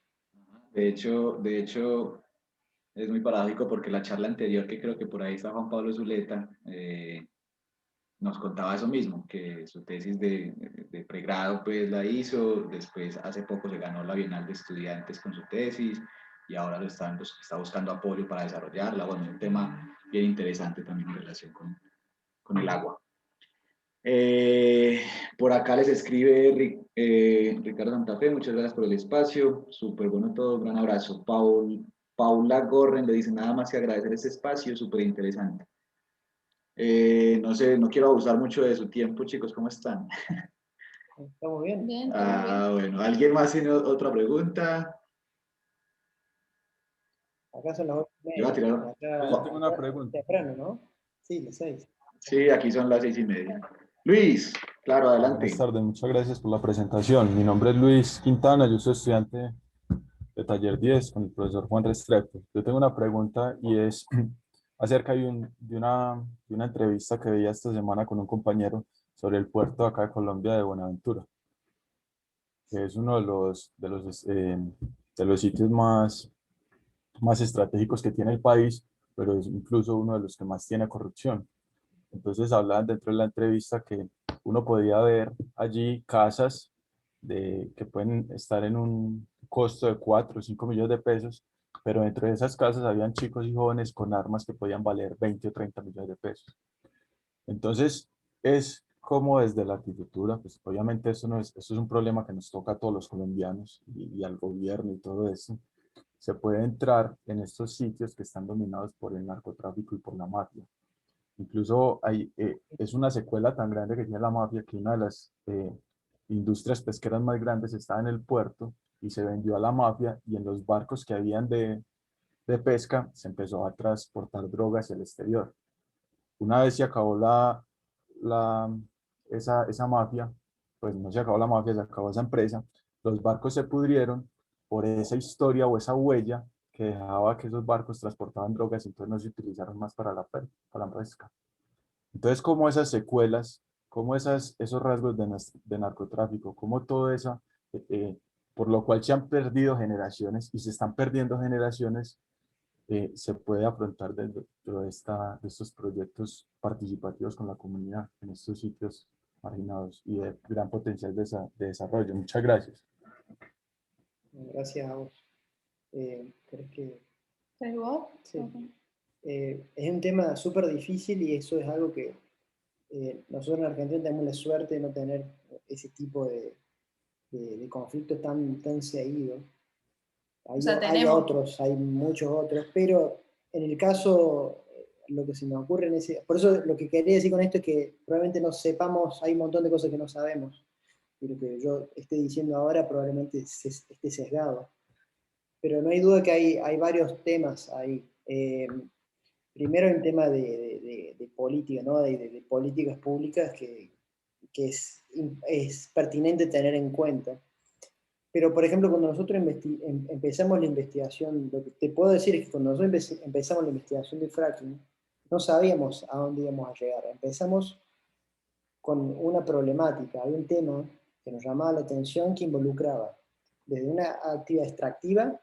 De hecho, es muy paradójico porque la charla anterior, que creo que por ahí está Juan Pablo Zuleta, nos contaba eso mismo, que su tesis de pregrado pues la hizo, después hace poco se ganó la Bienal de Estudiantes con su tesis y ahora está buscando apoyo para desarrollarla. Bueno, es un tema bien interesante también en relación con el agua. Por acá les escribe Ricardo Santa Fe, muchas gracias por el espacio, súper bueno todo, gran abrazo. Paula Gorren le dice, nada más que agradecer este espacio, súper interesante. No sé, no quiero abusar mucho de su tiempo, chicos, ¿cómo están? ¿Estamos bien? Bien, estamos bien. Bueno, ¿alguien más tiene otra pregunta? Acá son las 8:30. Yo voy a tirar. Acá, Yo tengo una pregunta. temprano, ¿no? Sí, las 6. Sí, aquí son las 6:30. Luis, claro, Buenas adelante. tardes, muchas gracias por la presentación. Mi nombre es Luis Quintana, yo soy estudiante de Taller 10 con el profesor Juan Restrepo. Yo tengo una pregunta y es acerca de una entrevista que vi esta semana con un compañero sobre el puerto de acá de Colombia de Buenaventura, que es uno de los de los sitios más estratégicos que tiene el país, pero es incluso uno de los que más tiene corrupción. Entonces hablaban dentro de la entrevista que uno podía ver allí casas que pueden estar en un costo de 4 o 5 millones de pesos, pero dentro de esas casas habían chicos y jóvenes con armas que podían valer 20 o 30 millones de pesos. Entonces, es como desde la arquitectura, pues obviamente eso es un problema que nos toca a todos los colombianos y al gobierno y todo eso. Se puede entrar en estos sitios que están dominados por el narcotráfico y por la mafia. Incluso es una secuela tan grande que tiene la mafia que una de las industrias pesqueras más grandes está en el puerto y se vendió a la mafia, y en los barcos que habían de pesca se empezó a transportar drogas hacia el exterior. Una vez se acabó la, esa mafia, pues no se acabó la mafia, se acabó esa empresa, los barcos se pudrieron por esa historia o esa huella que dejaba que esos barcos transportaban drogas, entonces no se utilizaron más para la pesca. Entonces, como esas secuelas, como esos rasgos de narcotráfico, como todo eso, por lo cual se han perdido generaciones y se están perdiendo generaciones, se puede afrontar dentro de estos proyectos participativos con la comunidad en estos sitios marginados y de gran potencial de desarrollo. Muchas gracias. Gracias a vos. ¿Crees que...? ¿Es vos? Sí. Okay. Es un tema súper difícil y eso es algo que nosotros en Argentina tenemos la suerte de no tener ese tipo de conflictos tan seguidos. Hay otros, hay muchos otros, pero en el caso, lo que se me ocurre por eso lo que quería decir con esto es que probablemente no sepamos, hay un montón de cosas que no sabemos, y lo que yo esté diciendo ahora probablemente esté sesgado. Pero no hay duda que hay varios temas ahí. Primero el tema de política, ¿no? de políticas públicas que es pertinente tener en cuenta. Pero, por ejemplo, cuando nosotros empezamos la investigación, lo que te puedo decir es que cuando nosotros empezamos la investigación de fracking, no sabíamos a dónde íbamos a llegar. Empezamos con una problemática, había un tema que nos llamaba la atención que involucraba desde una actividad extractiva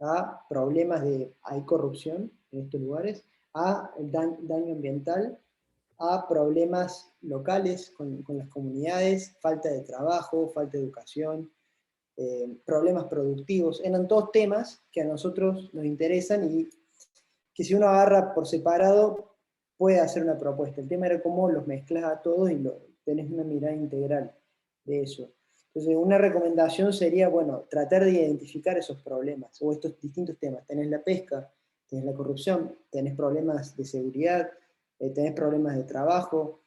a problemas hay corrupción en estos lugares, a daño ambiental, a problemas locales con las comunidades, falta de trabajo, falta de educación, problemas productivos. Eran todos temas que a nosotros nos interesan y que si uno agarra por separado puede hacer una propuesta. El tema era cómo los mezclas a todos y tenés una mirada integral de eso. Entonces, una recomendación sería, bueno, tratar de identificar esos problemas o estos distintos temas. Tenés la pesca, tenés la corrupción, tenés problemas de seguridad, tenés problemas de trabajo,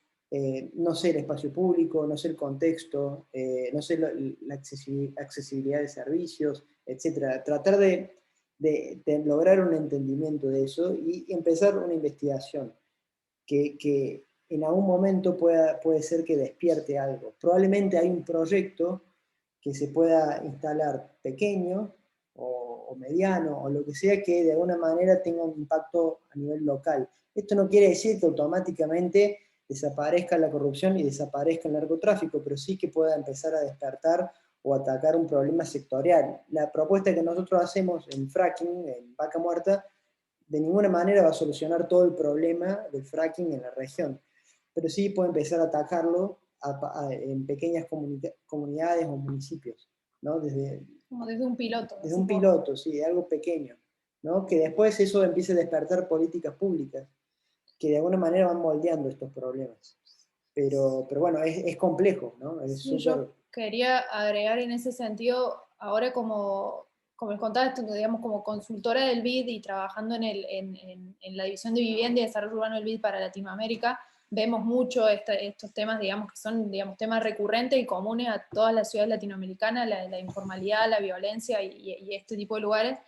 no sé el espacio público, no sé el contexto, no sé la accesibilidad de servicios, etc. Tratar de lograr un entendimiento de eso y empezar una investigación que en algún momento puede ser que despierte algo. Probablemente hay un proyecto que se pueda instalar pequeño o mediano o lo que sea que de alguna manera tenga un impacto a nivel local. Esto no quiere decir que automáticamente desaparezca la corrupción y desaparezca el narcotráfico, pero sí que pueda empezar a despertar o atacar un problema sectorial. La propuesta que nosotros hacemos en fracking, en Vaca Muerta, de ninguna manera va a solucionar todo el problema del fracking en la región, pero sí puede empezar a atacarlo en pequeñas comunidades o municipios, ¿no? Como desde un piloto. Desde un piloto, sí, algo pequeño, ¿no? Que después eso empiece a despertar políticas públicas que de alguna manera van moldeando estos problemas. Pero bueno, es complejo, ¿no? Es sí, yo quería agregar en ese sentido, ahora como les contaba, digamos, como consultora del BID y trabajando en la división de vivienda y desarrollo urbano del BID para Latinoamérica, vemos mucho estos temas, digamos, que son, digamos, temas recurrentes y comunes a todas las ciudades latinoamericanas, la informalidad, la violencia y este tipo de lugares.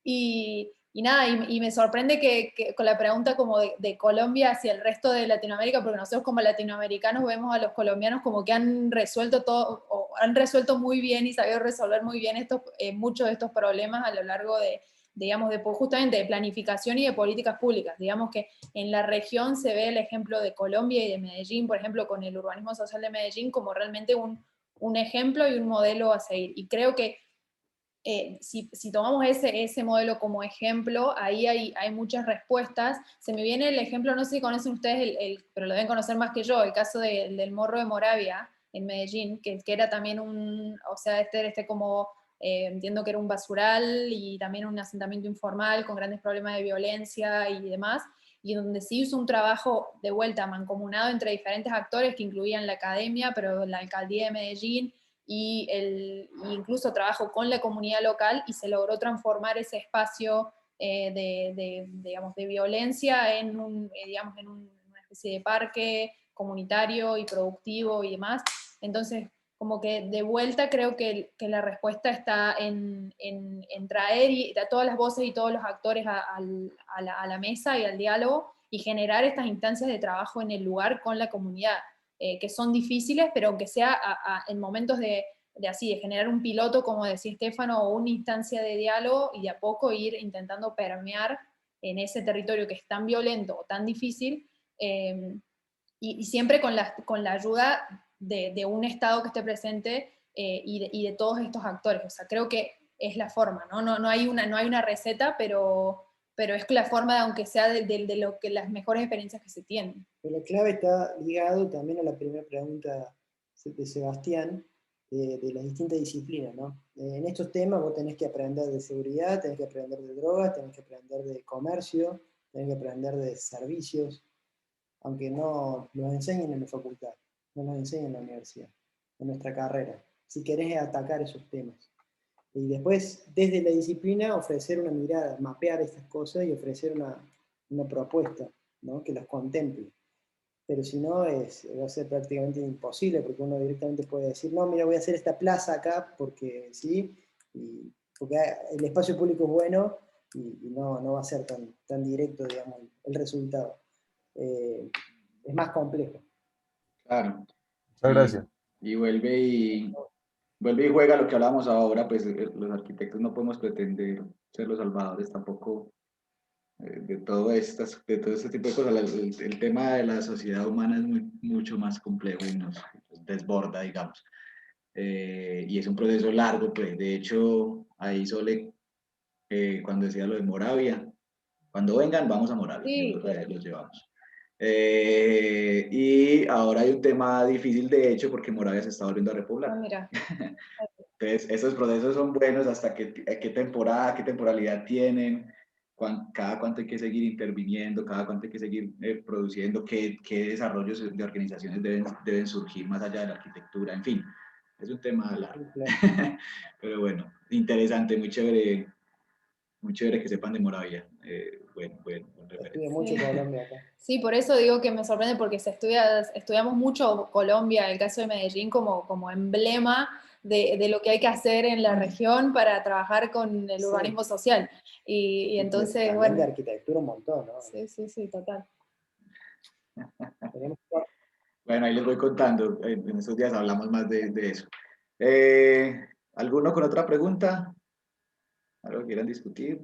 Y nada, y me sorprende que con la pregunta como de Colombia hacia el resto de Latinoamérica, porque nosotros como latinoamericanos vemos a los colombianos como que han resuelto todo, o han resuelto muy bien y sabido resolver muy bien muchos de estos problemas a lo largo digamos, justamente de planificación y de políticas públicas. Digamos que en la región se ve el ejemplo de Colombia y de Medellín, por ejemplo, con el urbanismo social de Medellín como realmente un ejemplo y un modelo a seguir. Y creo que si tomamos ese modelo como ejemplo, ahí hay muchas respuestas. Se me viene el ejemplo, no sé si conocen ustedes, pero lo deben conocer más que yo, el caso del Morro de Moravia en Medellín, que era también o sea, como, entiendo que era un basural y también un asentamiento informal con grandes problemas de violencia y demás, y donde sí hizo un trabajo de vuelta mancomunado entre diferentes actores que incluían la academia, pero la alcaldía de Medellín, y incluso trabajo con la comunidad local, y se logró transformar ese espacio digamos, de violencia en digamos, en una especie de parque comunitario y productivo y demás. Entonces, como que de vuelta creo que la respuesta está en traer a todas las voces y todos los actores a la mesa y al diálogo, y generar estas instancias de trabajo en el lugar con la comunidad. Que son difíciles, pero aunque sea en momentos de generar un piloto, como decía Estefano, o una instancia de diálogo, y de a poco ir intentando permear en ese territorio que es tan violento o tan difícil, y siempre con la ayuda de un Estado que esté presente, y de todos estos actores. O sea, creo que es la forma, ¿no? No hay una receta, pero es la forma, aunque sea de lo que las mejores experiencias que se tienen. Pero la clave está ligado también a la primera pregunta de Sebastián, de las distintas disciplinas, ¿no? En estos temas vos tenés que aprender de seguridad, tenés que aprender de drogas, tenés que aprender de comercio, tenés que aprender de servicios, aunque no los enseñen en la facultad, no los enseñen en la universidad, en nuestra carrera, si querés atacar esos temas. Y después, desde la disciplina, ofrecer una mirada, mapear estas cosas y ofrecer una propuesta, ¿no? Que las contemple. Pero si no, va a ser prácticamente imposible, porque uno directamente puede decir, no, mira, voy a hacer esta plaza acá porque sí, porque el espacio público es bueno y no va a ser tan directo, digamos, el resultado. Es más complejo. Claro. Muchas gracias. Y vuelve y juega lo que hablábamos ahora, pues los arquitectos no podemos pretender ser los salvadores tampoco de todo este tipo de cosas. El tema de la sociedad humana es mucho más complejo y nos desborda, digamos. Y es un proceso largo, pues. De hecho, ahí Sole, cuando decía lo de Moravia, cuando vengan, vamos a Moravia, Sí, los llevamos. Y ahora hay un tema difícil, de hecho, porque Moravia se está volviendo a repoblar. Mira. Entonces, esos procesos son buenos hasta qué temporada, qué temporalidad tienen, cada cuánto hay que seguir interviniendo, cada cuánto hay que seguir produciendo, qué desarrollos de organizaciones deben surgir más allá de la arquitectura, en fin, es un tema largo. Pero bueno, interesante, muy chévere que sepan de Moravia. Buen Estudia mucho Colombia acá. Sí, por eso digo que me sorprende, porque estudiamos mucho Colombia, el caso de Medellín, como emblema de lo que hay que hacer en la región para trabajar con el urbanismo social. Y entonces, también bueno. de arquitectura un montón, ¿no? Sí, total. Bueno, ahí les voy contando. En estos días hablamos más de eso. ¿Alguno con otra pregunta? ¿Algo que quieran discutir?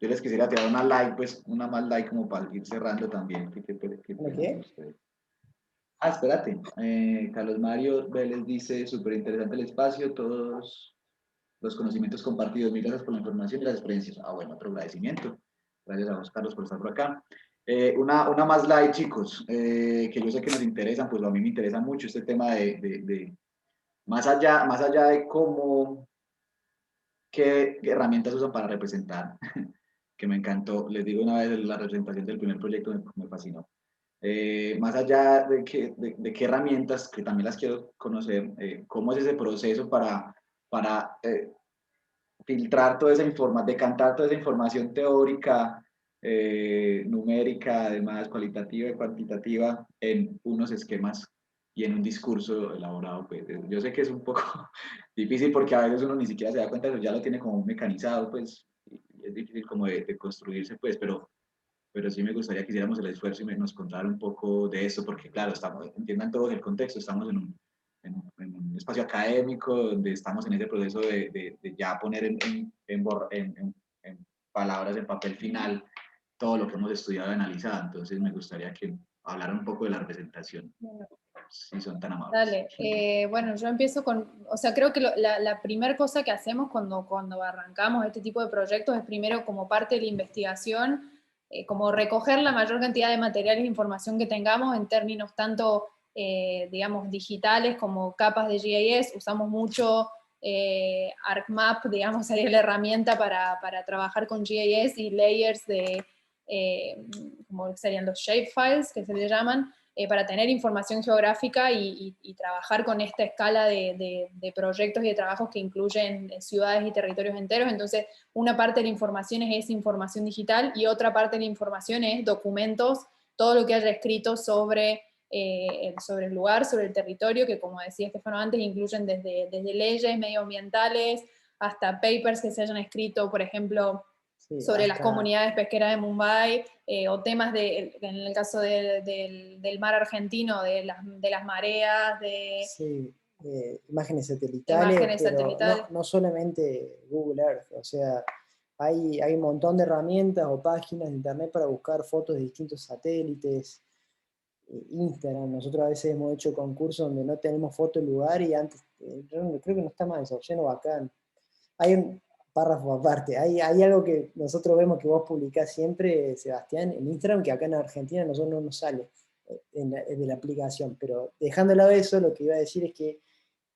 Yo les quisiera tirar una like, pues, una más like como para ir cerrando también. ¿Qué? Espérate. Carlos Mario Vélez dice, súper interesante el espacio, todos los conocimientos compartidos. Mil gracias por la información y las experiencias. Bueno, otro agradecimiento. Gracias a vos, Carlos, por estar por acá. Una más light, chicos, que yo sé que nos interesan, pues a mí me interesa mucho este tema de más allá de cómo, qué herramientas usan para representar, que me encantó. Les digo una vez, la representación del primer proyecto me fascinó. Más allá de qué herramientas, que también las quiero conocer, cómo es ese proceso para filtrar toda esa información, decantar toda esa información teórica, numérica, además cualitativa y cuantitativa, en unos esquemas y en un discurso elaborado. Pues, yo sé que es un poco difícil porque a veces uno ni siquiera se da cuenta, pero ya lo tiene como mecanizado, pues, y es difícil como de construirse, pues, pero sí me gustaría que hiciéramos el esfuerzo y nos contara un poco de eso, porque claro, entiendan todos el contexto, estamos en un espacio académico donde estamos en ese proceso de ya poner en palabras, en papel final, todo lo que hemos estudiado y analizado. Entonces me gustaría que hablaran un poco de la representación. si son tan amables. Dale, bueno, yo empiezo con, o sea, creo que la primera cosa que hacemos cuando arrancamos este tipo de proyectos es primero como parte de la investigación, como recoger la mayor cantidad de materiales e información que tengamos en términos tanto, digamos, digitales como capas de GIS. Usamos mucho ArcMap, digamos, sería la herramienta para trabajar con GIS y layers de, como serían los shapefiles, que se le llaman, para tener información geográfica y trabajar con esta escala de proyectos y de trabajos que incluyen ciudades y territorios enteros. Entonces, una parte de la información es esa información digital y otra parte de la información es documentos, todo lo que haya escrito sobre el lugar, sobre el territorio, que como decía Estefano antes, incluyen desde leyes medioambientales hasta papers que se hayan escrito, por ejemplo, Sí, sobre las hasta- comunidades pesqueras de Mumbai, o temas en el caso del mar argentino, de las mareas, de Sí, imágenes satelitales, imágenes pero satelitales. no solamente Google Earth, o sea, hay un montón de herramientas o páginas de internet para buscar fotos de distintos satélites. Instagram, nosotros a veces hemos hecho concursos donde no tenemos foto del lugar y antes, yo creo que no está mal eso, lleno bacán. Hay un párrafo aparte, hay algo que nosotros vemos que vos publicás siempre, Sebastián, en Instagram, que acá en Argentina a nosotros no nos sale de la aplicación, pero dejando de lado eso, lo que iba a decir es que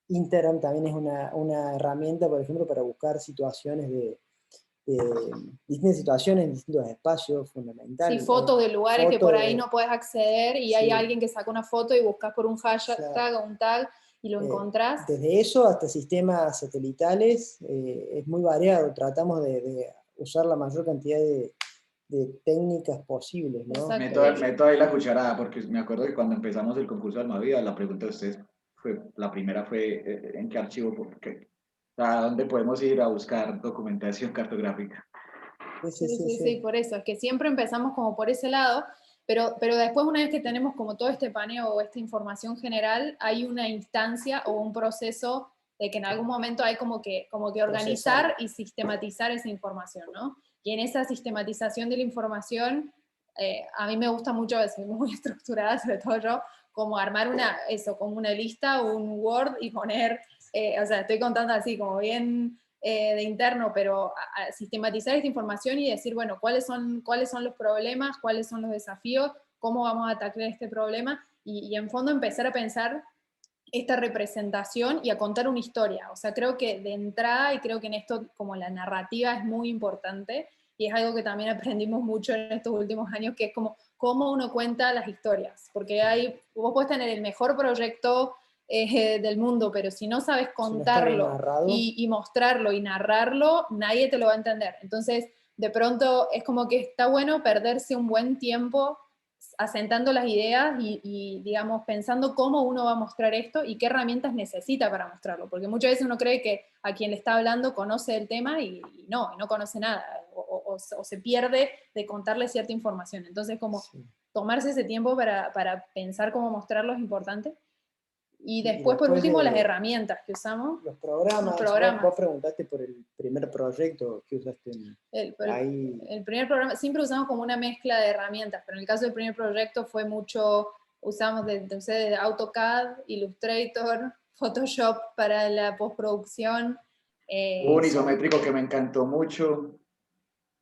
Instagram también es una herramienta, por ejemplo, para buscar situaciones de distintas situaciones en distintos espacios, Sí, fundamental. fotos de lugares que Fotos por ahí no puedes acceder y hay sí. alguien que saca una foto y buscas por un hashtag o un tag y lo encontrás. Desde eso hasta sistemas satelitales es muy variado. Tratamos de usar la mayor cantidad de técnicas posibles, ¿no? Meto ahí la cucharada, porque me acuerdo que cuando empezamos el concurso de Almavida, la pregunta de ustedes la primera fue ¿en qué archivo? ¿A dónde podemos ir a buscar documentación cartográfica? Sí, por eso, es que siempre empezamos como por ese lado, pero después una vez que tenemos como todo este paneo o esta información general, hay una instancia o un proceso de que en algún momento hay como que organizar y sistematizar esa información, ¿no? Y en esa sistematización de la información, a mí me gusta mucho, a veces muy estructurada, sobre todo yo, como armar como una lista o un Word y poner, o sea, estoy contando así como bien de interno, pero a sistematizar esta información y decir, bueno, cuáles son los problemas, cuáles son los desafíos, cómo vamos a atacar este problema y en fondo empezar a pensar esta representación y a contar una historia. O sea, creo que de entrada, y creo que en esto como la narrativa es muy importante, y es algo que también aprendimos mucho en estos últimos años, que es como cómo uno cuenta las historias, porque vos podés tener el mejor proyecto del mundo, pero si no sabes contarlo y mostrarlo y narrarlo, nadie te lo va a entender. Entonces, de pronto es como que está bueno perderse un buen tiempo asentando las ideas y, digamos, pensando cómo uno va a mostrar esto y qué herramientas necesita para mostrarlo, porque muchas veces uno cree que a quien le está hablando conoce el tema y no conoce nada, o se pierde de contarle cierta información. Entonces, como tomarse ese tiempo para pensar cómo mostrarlo es importante. Y después por último, las herramientas que usamos. Los programas. Vos preguntaste por el primer proyecto que usaste el primer programa, siempre usamos como una mezcla de herramientas, pero en el caso del primer proyecto fue mucho, usamos de AutoCAD, Illustrator, Photoshop para la postproducción. Un isométrico que me encantó mucho,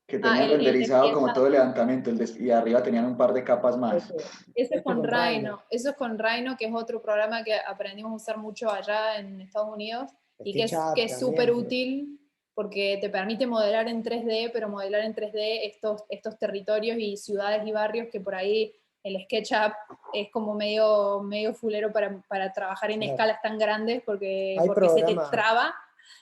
que tenía renderizado como todo el levantamiento, y arriba tenían un par de capas más. Eso es con Rhino. Eso es con Rhino, que es otro programa que aprendimos a usar mucho allá en Estados Unidos, y que es súper útil porque te permite modelar en 3D, pero modelar en 3D estos territorios y ciudades y barrios que por ahí el SketchUp es como medio fulero para trabajar en escalas tan grandes porque se te traba.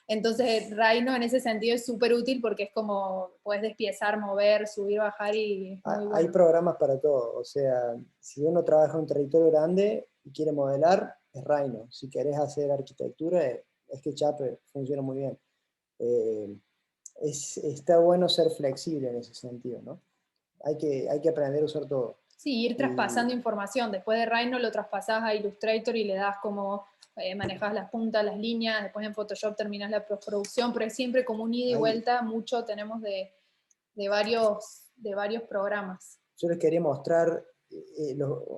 Entonces Rhino en ese sentido es súper útil porque es como puedes despiezar, mover, subir, bajar y muy bueno. Hay programas para todo, o sea, si uno trabaja en un territorio grande y quiere modelar, es Rhino. Si querés hacer arquitectura, SketchUp funciona muy bien. Está bueno ser flexible en ese sentido, ¿no? Hay que aprender a usar todo. Sí, ir traspasando información. Después de Rhino lo traspasás a Illustrator y le das como manejás las puntas, las líneas, después en Photoshop terminás la postproducción, pero es siempre como un ida y vuelta, mucho tenemos de varios programas. Yo les quería mostrar,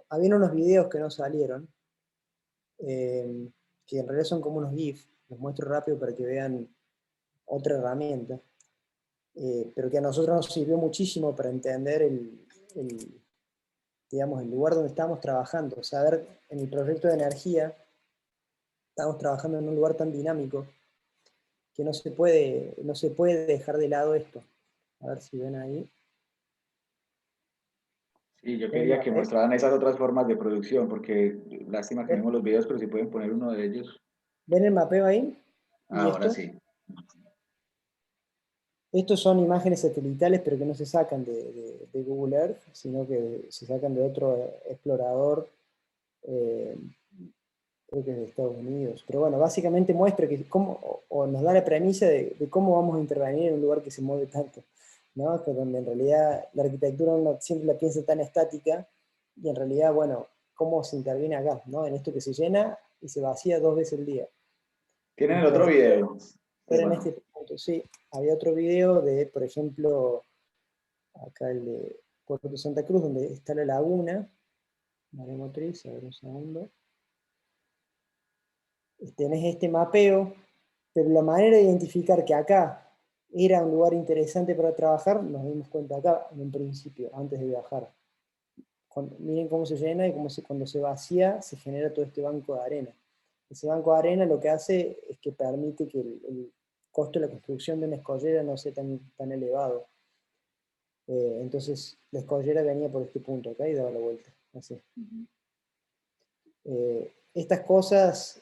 habían unos videos que no salieron, que en realidad son como unos GIF, los muestro rápido para que vean otra herramienta, pero que a nosotros nos sirvió muchísimo para entender digamos, el lugar donde estábamos trabajando. Saber, en el proyecto de energía, estamos trabajando en un lugar tan dinámico que no se puede dejar de lado esto. A ver si ven ahí. Sí, yo quería que mostraran esas otras formas de producción, porque lástima que no vemos los videos, pero si pueden poner uno de ellos. ¿Ven el mapeo ahí? Ahora sí. Estos son imágenes satelitales, pero que no se sacan de Google Earth, sino que se sacan de otro explorador, creo que es de Estados Unidos. Pero bueno, básicamente muestra que o nos da la premisa de cómo vamos a intervenir en un lugar que se mueve tanto, ¿no? Que donde en realidad la arquitectura uno siempre la piensa tan estática, y en realidad, bueno, cómo se interviene acá, ¿no? En esto que se llena y se vacía 2 veces al día. ¿Tienen el otro video? Pero en este punto, sí, había otro video de, por ejemplo, acá el de Puerto Santa Cruz, donde está la laguna, maremotriz, a ver un segundo. Tenés este mapeo, pero la manera de identificar que acá era un lugar interesante para trabajar, nos dimos cuenta acá, en un principio, antes de viajar. Miren cómo se llena y cuando se vacía se genera todo este banco de arena. Ese banco de arena lo que hace es que permite que el costo de la construcción de una escollera no sea tan elevado. Entonces la escollera venía por este punto acá y daba la vuelta. Así. Estas cosas,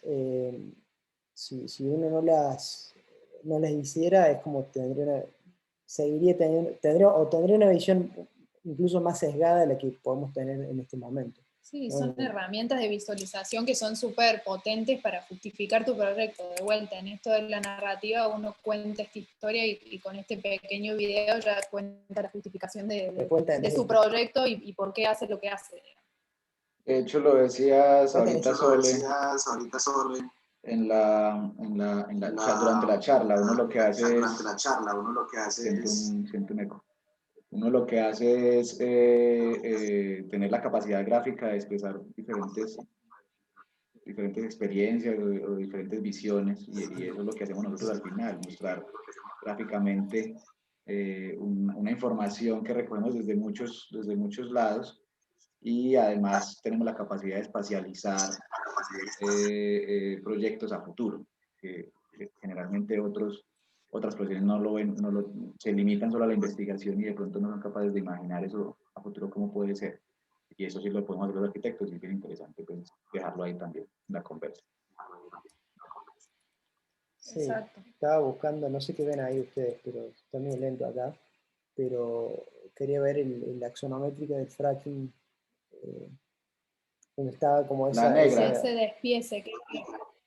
si uno no las hiciera, es como tendría una visión incluso más sesgada de la que podemos tener en este momento. Sí, son herramientas de visualización que son súper potentes para justificar tu proyecto. De vuelta, en esto de la narrativa, uno cuenta esta historia y con este pequeño video ya cuenta la justificación de su proyecto y por qué hace lo que hace. De hecho, lo decías ahorita, Sole, durante la charla, uno lo que hace es... Siento un eco. Uno lo que hace es tener la capacidad gráfica de expresar diferentes experiencias o diferentes visiones, y eso es lo que hacemos nosotros al final, mostrar gráficamente una información que recogemos desde muchos lados, y además tenemos la capacidad de espacializar proyectos a futuro, que generalmente otras profesiones no lo ven, se limitan solo a la investigación y de pronto no son capaces de imaginar eso a futuro cómo puede ser. Y eso sí lo podemos hacer los arquitectos, y es bien interesante pues, dejarlo ahí también en la conversa. Sí, exacto. Estaba buscando, no sé qué ven ahí ustedes, pero está muy lento acá, pero quería ver la axonométrica del fracking, donde estaba como esa... La negra. Ese despiece,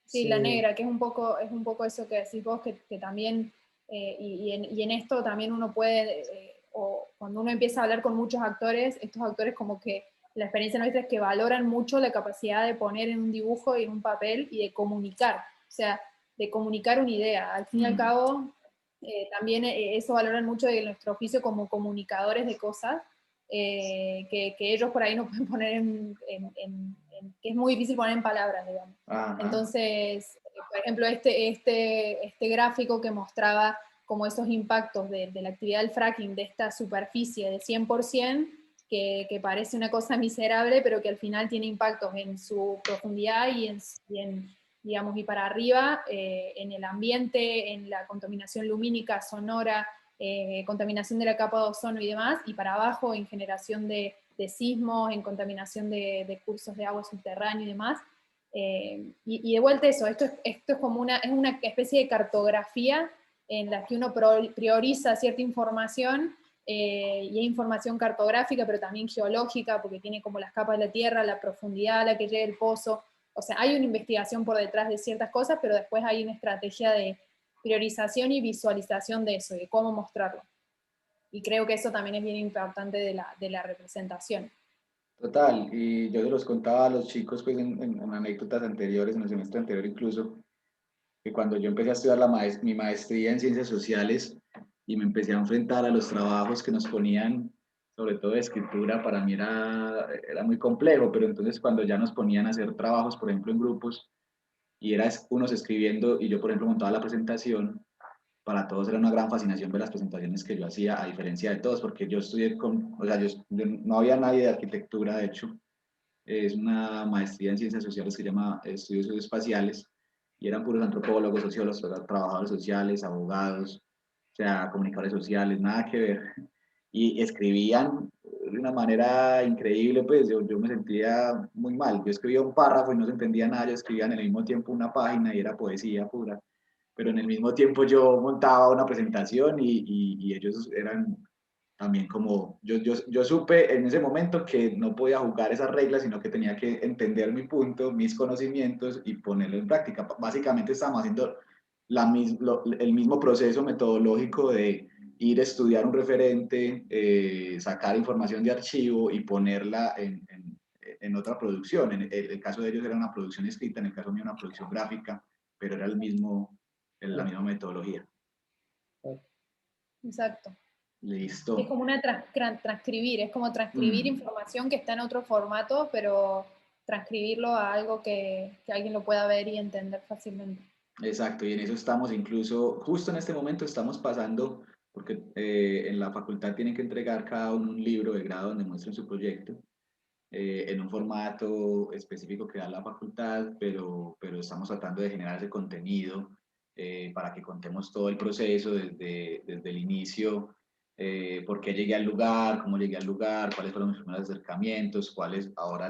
sí, la negra, que es un poco eso que decís vos, que también, y en esto también uno puede, o cuando uno empieza a hablar con muchos actores, estos actores como que la experiencia nuestra es que valoran mucho la capacidad de poner en un dibujo y en un papel y de comunicar, o sea, de comunicar una idea. Al fin y al cabo, también eso valoran mucho de nuestro oficio como comunicadores de cosas, que ellos por ahí no pueden poner que es muy difícil poner en palabras, digamos. Ajá. Entonces, por ejemplo, este gráfico que mostraba como esos impactos de la actividad del fracking, de esta superficie de 100%, que parece una cosa miserable, pero que al final tiene impactos en su profundidad digamos, y para arriba, en el ambiente, en la contaminación lumínica, sonora, contaminación de la capa de ozono y demás, y para abajo en generación de sismos, en contaminación de cursos de agua subterráneo y demás. Y de vuelta eso, esto es como una especie de cartografía en la que uno prioriza cierta información, y hay información cartográfica, pero también geológica, porque tiene como las capas de la tierra, la profundidad a la que llega el pozo. O sea, hay una investigación por detrás de ciertas cosas, pero después hay una estrategia de priorización y visualización de eso, de cómo mostrarlo. Y creo que eso también es bien importante de la representación. Total, y yo se los contaba a los chicos pues, en anécdotas anteriores, en el semestre anterior incluso, que cuando yo empecé a estudiar mi maestría en Ciencias Sociales y me empecé a enfrentar a los trabajos que nos ponían sobre todo de escritura, para mí era muy complejo, pero entonces cuando ya nos ponían a hacer trabajos, por ejemplo, en grupos, y era unos escribiendo y yo, por ejemplo, montaba la presentación, para todos era una gran fascinación ver las presentaciones que yo hacía, a diferencia de todos, porque yo estudié o sea, no había nadie de arquitectura, de hecho, es una maestría en ciencias sociales que se llama Estudios Espaciales, y eran puros antropólogos, sociólogos, trabajadores sociales, abogados, o sea, comunicadores sociales, nada que ver. Y escribían de una manera increíble, pues yo me sentía muy mal. Yo escribía un párrafo y no se entendía nada, yo escribía en el mismo tiempo una página y era poesía pura, pero en el mismo tiempo yo montaba una presentación y ellos eran también como, yo supe en ese momento que no podía jugar esas reglas, sino que tenía que entender mi punto, mis conocimientos y ponerlo en práctica. Básicamente estábamos haciendo el mismo proceso metodológico de ir a estudiar un referente, sacar información de archivo y ponerla en otra producción. En el caso de ellos era una producción escrita, en el caso mío una producción gráfica, pero era la misma metodología. Exacto. Listo. Es como una transcribir, es como transcribir información que está en otro formato, pero transcribirlo a algo que alguien lo pueda ver y entender fácilmente. Exacto, y en eso estamos incluso, justo en este momento estamos pasando, porque en la facultad tienen que entregar cada uno un libro de grado donde muestren su proyecto, en un formato específico que da la facultad, pero estamos tratando de generar ese contenido para que contemos todo el proceso desde el inicio, por qué llegué al lugar, cómo llegué al lugar, cuáles fueron mis primeros acercamientos, cuáles ahora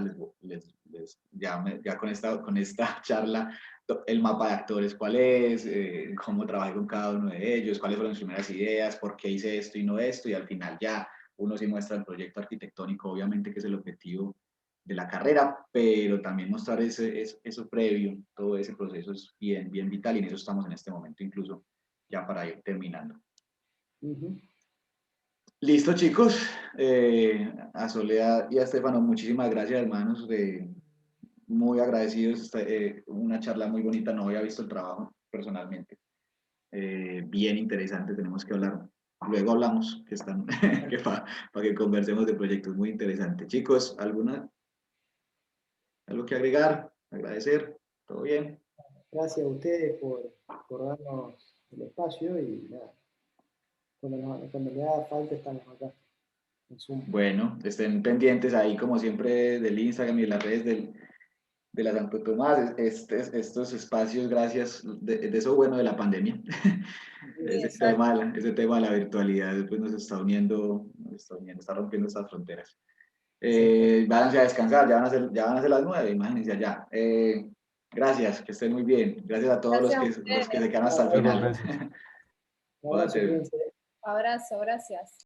ya con esta charla, el mapa de actores cuál es, cómo trabajé con cada uno de ellos, cuáles fueron mis primeras ideas, por qué hice esto y no esto, y al final ya uno sí muestra el proyecto arquitectónico, obviamente que es el objetivo de la carrera, pero también mostrar eso previo, todo ese proceso es bien vital y en eso estamos en este momento incluso ya para ir terminando. Listo, chicos. A Soledad y a Estefano, muchísimas gracias, hermanos. Muy agradecidos. Una charla muy bonita. No había visto el trabajo personalmente. Bien interesante. Tenemos que hablar. Luego hablamos, que para que conversemos de proyectos muy interesantes. Chicos, ¿algo que agregar? Agradecer. ¿Todo bien? Gracias a ustedes por darnos el espacio y nada, cuando le haga falta estamos acá. Bueno, estén pendientes ahí como siempre del Instagram y de las redes de la Santo Tomás, estos espacios, gracias de eso bueno de la pandemia, ese tema de la virtualidad pues nos está uniendo, está rompiendo estas fronteras. Váyanse a descansar, ya van a ser las 9, imagínense allá. Gracias, que estén muy bien. Gracias a todos los que se quedan hasta el final. Un abrazo, cuídense. Abrazo, gracias.